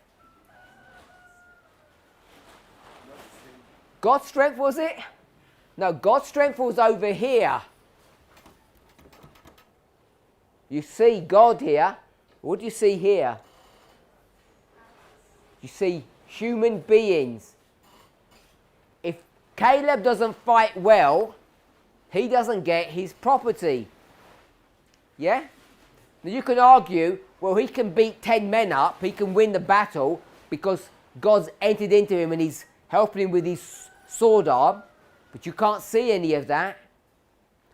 God's strength, was it? No, God's strength was over here. You see God here. What do you see here? You see human beings. If Caleb doesn't fight well, he doesn't get his property. Yeah? Now you can argue, well, he can beat 10 men up, he can win the battle because God's entered into him and he's helping him with his sword arm, but you can't see any of that.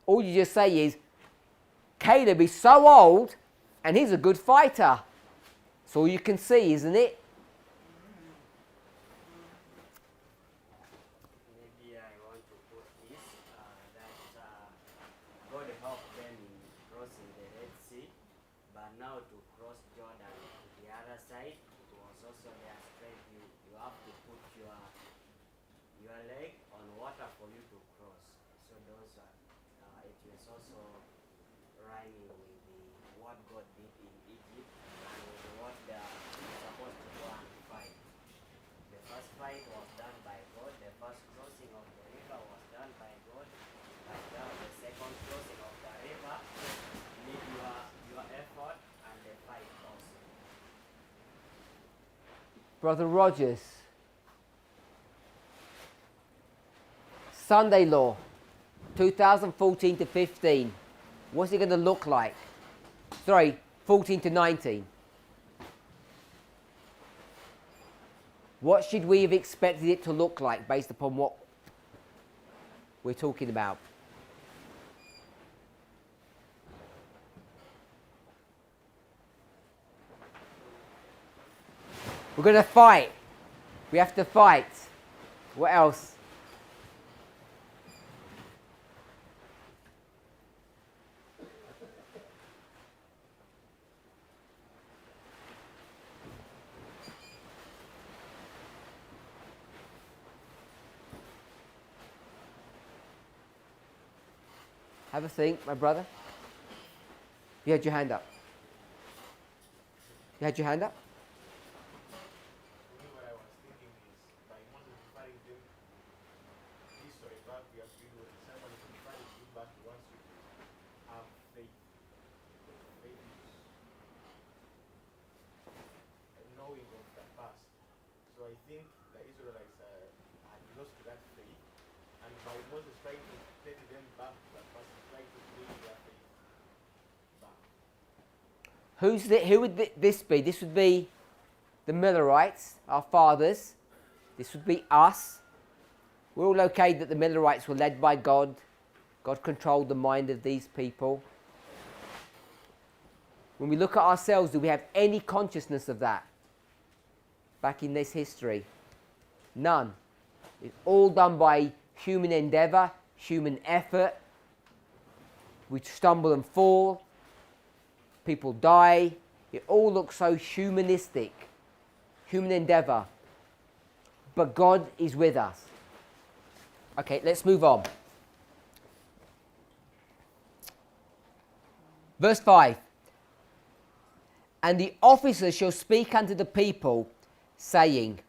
All you just say is, Caleb is so old and he's a good fighter. That's all you can see, isn't it? Maybe I want to put this, that God helped them in crossing the Red Sea, but now to cross Jordan to the other side, it was also their strength. You have to put your leg on water for you to cross. So those are, it was also rhyming with what God did in Egypt and with what they are supposed to go and fight. The first fight was done by God, the first crossing of the river was done by God, but now the second crossing of the river need your effort and the fight also. Brother Rogers. Sunday law, 2014 to 15. What's it going to look like? Sorry, 14 to 19. What should we have expected it to look like based upon what we're talking about? We're going to fight. We have to fight. What else? Have a think, my brother. You had your hand up. You had your hand up? For me, what I was thinking is, by Moses referring them history back, we have been with someone who referring you back to once you have faith. Faith is a knowing of the past. So I think the Israelites had lost that faith, and by Moses trying to take them back to the past, trying to bring their faith back. Who would this be? This would be the Millerites, our fathers. This would be us. We're all okay that the Millerites were led by God. God controlled the mind of these people. When we look at ourselves, do we have any consciousness of that back in this history? None. It's all done by human endeavour, human effort. We stumble and fall. People die. It all looks so humanistic. Human endeavour. But God is with us. Okay, let's move on. Verse 5. And the officers shall speak unto the people, saying.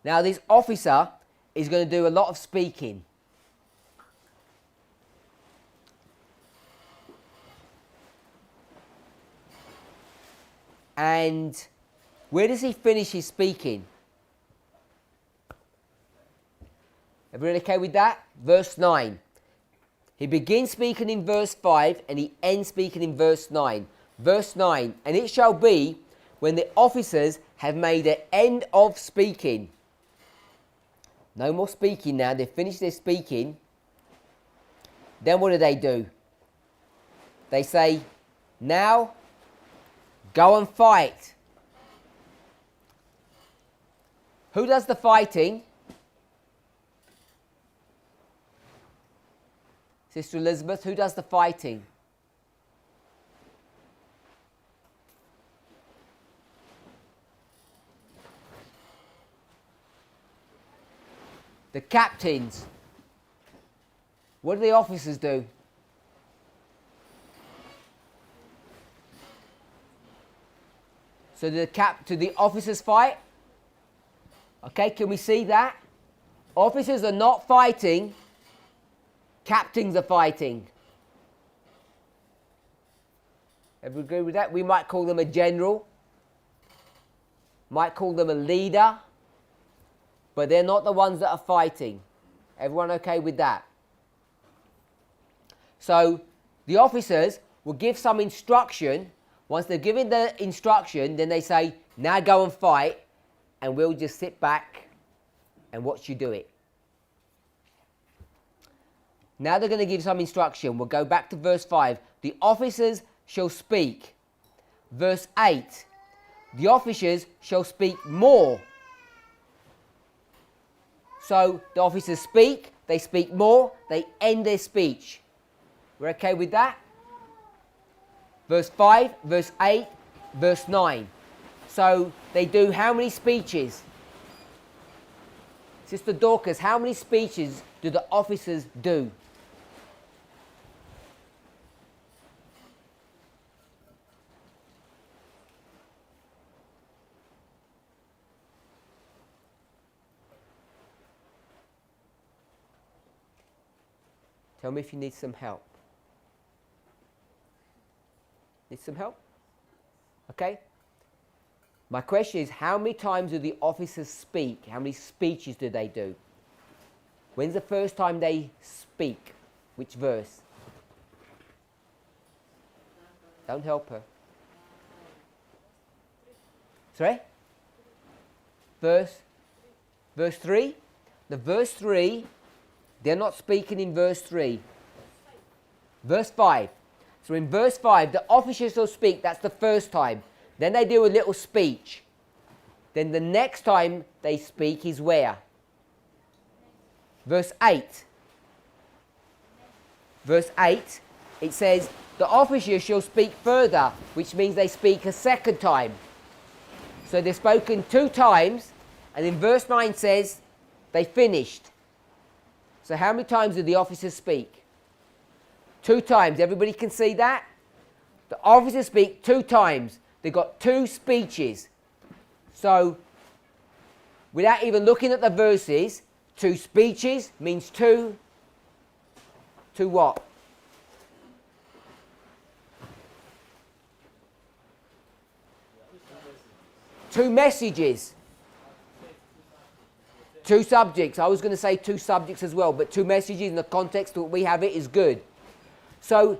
Now this officer is going to do a lot of speaking. And where does he finish his speaking? Everyone okay with that? Verse 9. He begins speaking in verse 5 and he ends speaking in verse 9. Verse 9. And it shall be when the officers have made an end of speaking. No more speaking now. They've finished their speaking. Then what do? They say, now go and fight. Who does the fighting? Sister Elizabeth, who does the fighting? The captains. What do the officers do? So do the officers fight? Okay, can we see that? Officers are not fighting. Captains are fighting. Everyone agree with that? We might call them a general. Might call them a leader. But they're not the ones that are fighting. Everyone okay with that? So the officers will give some instruction. Once they've given the instruction, then they say, now go and fight. And we'll just sit back and watch you do it. Now they're going to give some instruction. We'll go back to verse 5. The officers shall speak. Verse 8. The officers shall speak more. So the officers speak, they speak more, they end their speech. We're okay with that? Verse 5, verse 8, verse 9. So they do how many speeches? Sister Dorcas, how many speeches do the officers do? Tell me if you need some help. Need some help? Okay? My question is, how many times do the officers speak? How many speeches do they do? When's the first time they speak? Which verse? Don't help her. Sorry? Verse 3? The verse 3, they're not speaking in verse 3. Verse 5. So in verse 5, the officers will speak. That's the first time. Then they do a little speech. Then the next time they speak is where? Verse 8. Verse 8, it says, the officers shall speak further, which means they speak a second time. So they've spoken 2 times, and in verse 9 says, they finished. So how many times do the officers speak? 2 times. Everybody can see that? The officers speak 2 times. They've got 2 speeches. So, without even looking at the verses, 2 speeches means 2 what? 2 messages. 2 subjects. I was going to say 2 subjects as well, but 2 messages in the context that we have it is good. So,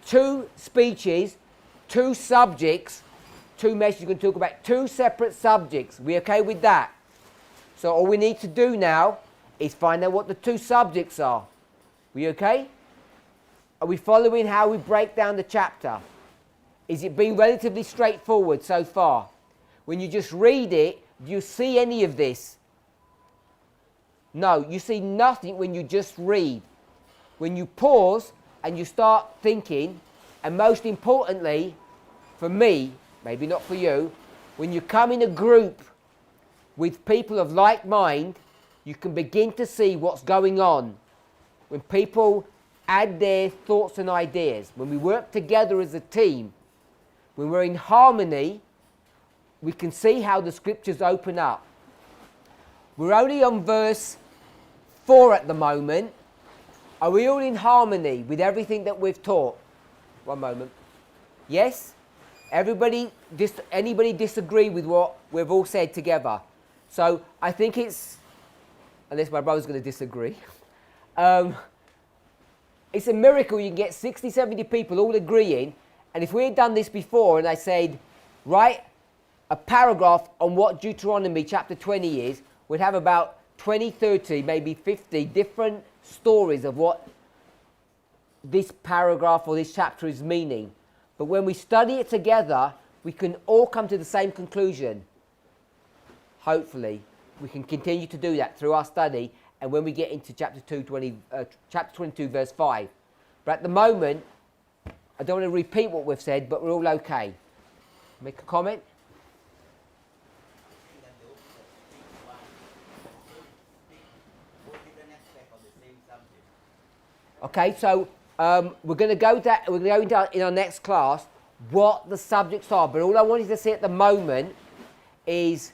2 speeches, 2 subjects, 2 messages. We're going to talk about 2 separate subjects. We okay with that? So all we need to do now is find out what the 2 subjects are. We okay? Are we following how we break down the chapter? Is it being relatively straightforward so far? When you just read it, do you see any of this? No, you see nothing when you just read. When you pause and you start thinking, and most importantly, for me, maybe not for you, when you come in a group with people of like mind, you can begin to see what's going on when people add their thoughts and ideas. When we work together as a team, when we're in harmony, we can see how the scriptures open up. We're only on verse 4 at the moment. Are we all in harmony with everything that we've taught? One moment. Yes? Anybody disagree with what we've all said together? So I think it's, unless my brother's going to disagree, it's a miracle you can get 60, 70 people all agreeing. And if we had done this before and I said, write a paragraph on what Deuteronomy chapter 20 is, we'd have about 20, 30, maybe 50 different stories of what this paragraph or this chapter is meaning. But when we study it together, we can all come to the same conclusion. Hopefully, we can continue to do that through our study, and when we get into chapter 22, verse 5. But at the moment, I don't want to repeat what we've said, but we're all okay. Make a comment? Okay, so we're going to go into in our next class what the subjects are. But all I want you to see at the moment is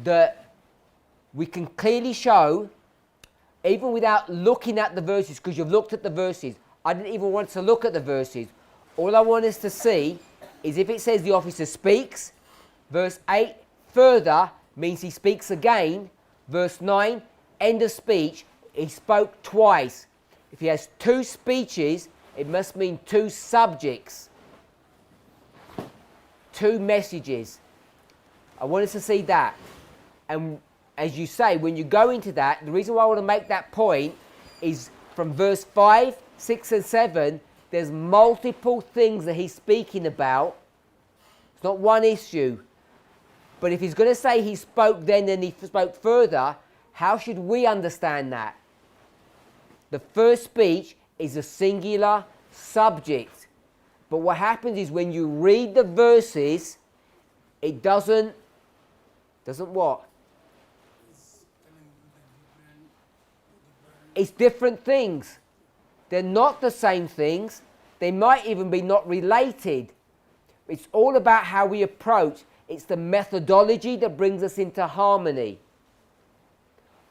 that we can clearly show, even without looking at the verses, because you've looked at the verses. I didn't even want to look at the verses. All I want us to see is if it says the officer speaks, verse 8, further means he speaks again. Verse 9, end of speech, he spoke twice. If he has two speeches, it must mean two subjects, two messages. I want us to see that. And as you say, when you go into that, the reason why I want to make that point is from verse 5, 6 and 7, there's multiple things that he's speaking about. It's not one issue. But if he's going to say he spoke then and he spoke further, how should we understand that? The first speech is a singular subject. But what happens is when you read the verses, it doesn't what? It's different things. They're not the same things. They might even be not related. It's all about how we approach. It's the methodology that brings us into harmony.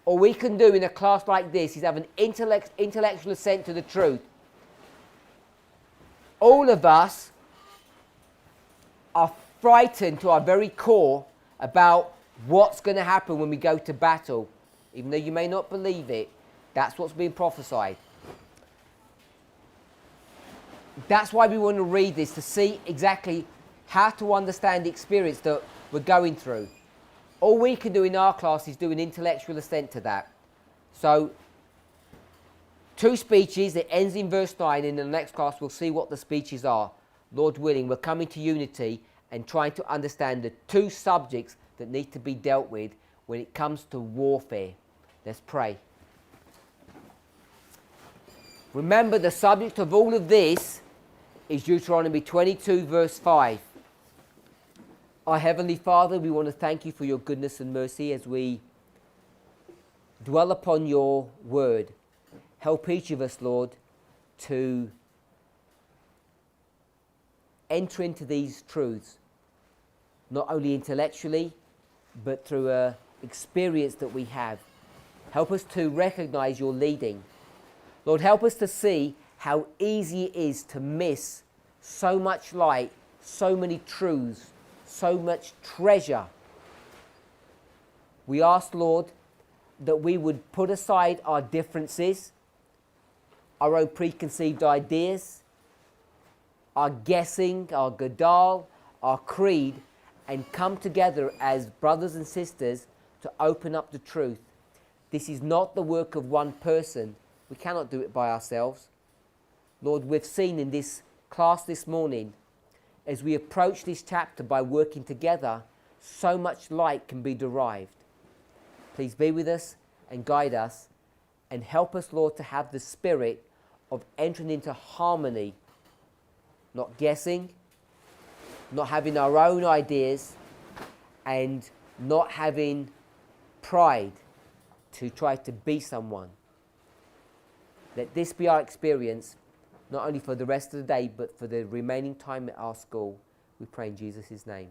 All we can do in a class like this is have an intellectual assent to the truth. All of us are frightened to our very core about what's going to happen when we go to battle. Even though you may not believe it, that's what's being prophesied. That's why we want to read this, to see exactly how to understand the experience that we're going through. All we can do in our class is do an intellectual assent to that. So, two speeches, it ends in verse 9. In the next class, we'll see what the speeches are. Lord willing, we're coming to unity and trying to understand the two subjects that need to be dealt with when it comes to warfare. Let's pray. Remember, the subject of all of this is Deuteronomy 22, verse 5. Our Heavenly Father, we want to thank you for your goodness and mercy as we dwell upon your word. Help each of us, Lord, to enter into these truths, not only intellectually, but through an experience that we have. Help us to recognize your leading. Lord, help us to see how easy it is to miss so much light, so many truths, so much treasure. We ask, Lord, that we would put aside our differences, our own preconceived ideas, our guessing, our gadal, our creed, and come together as brothers and sisters to open up the truth. This is not the work of one person. We cannot do it by ourselves. Lord, we've seen in this class this morning, as we approach this chapter by working together, so much light can be derived. Please be with us and guide us and help us, Lord, to have the spirit of entering into harmony, not guessing, not having our own ideas, and not having pride, to try to be someone. Let this be our experience, not only for the rest of the day, but for the remaining time at our school. We pray in Jesus' name.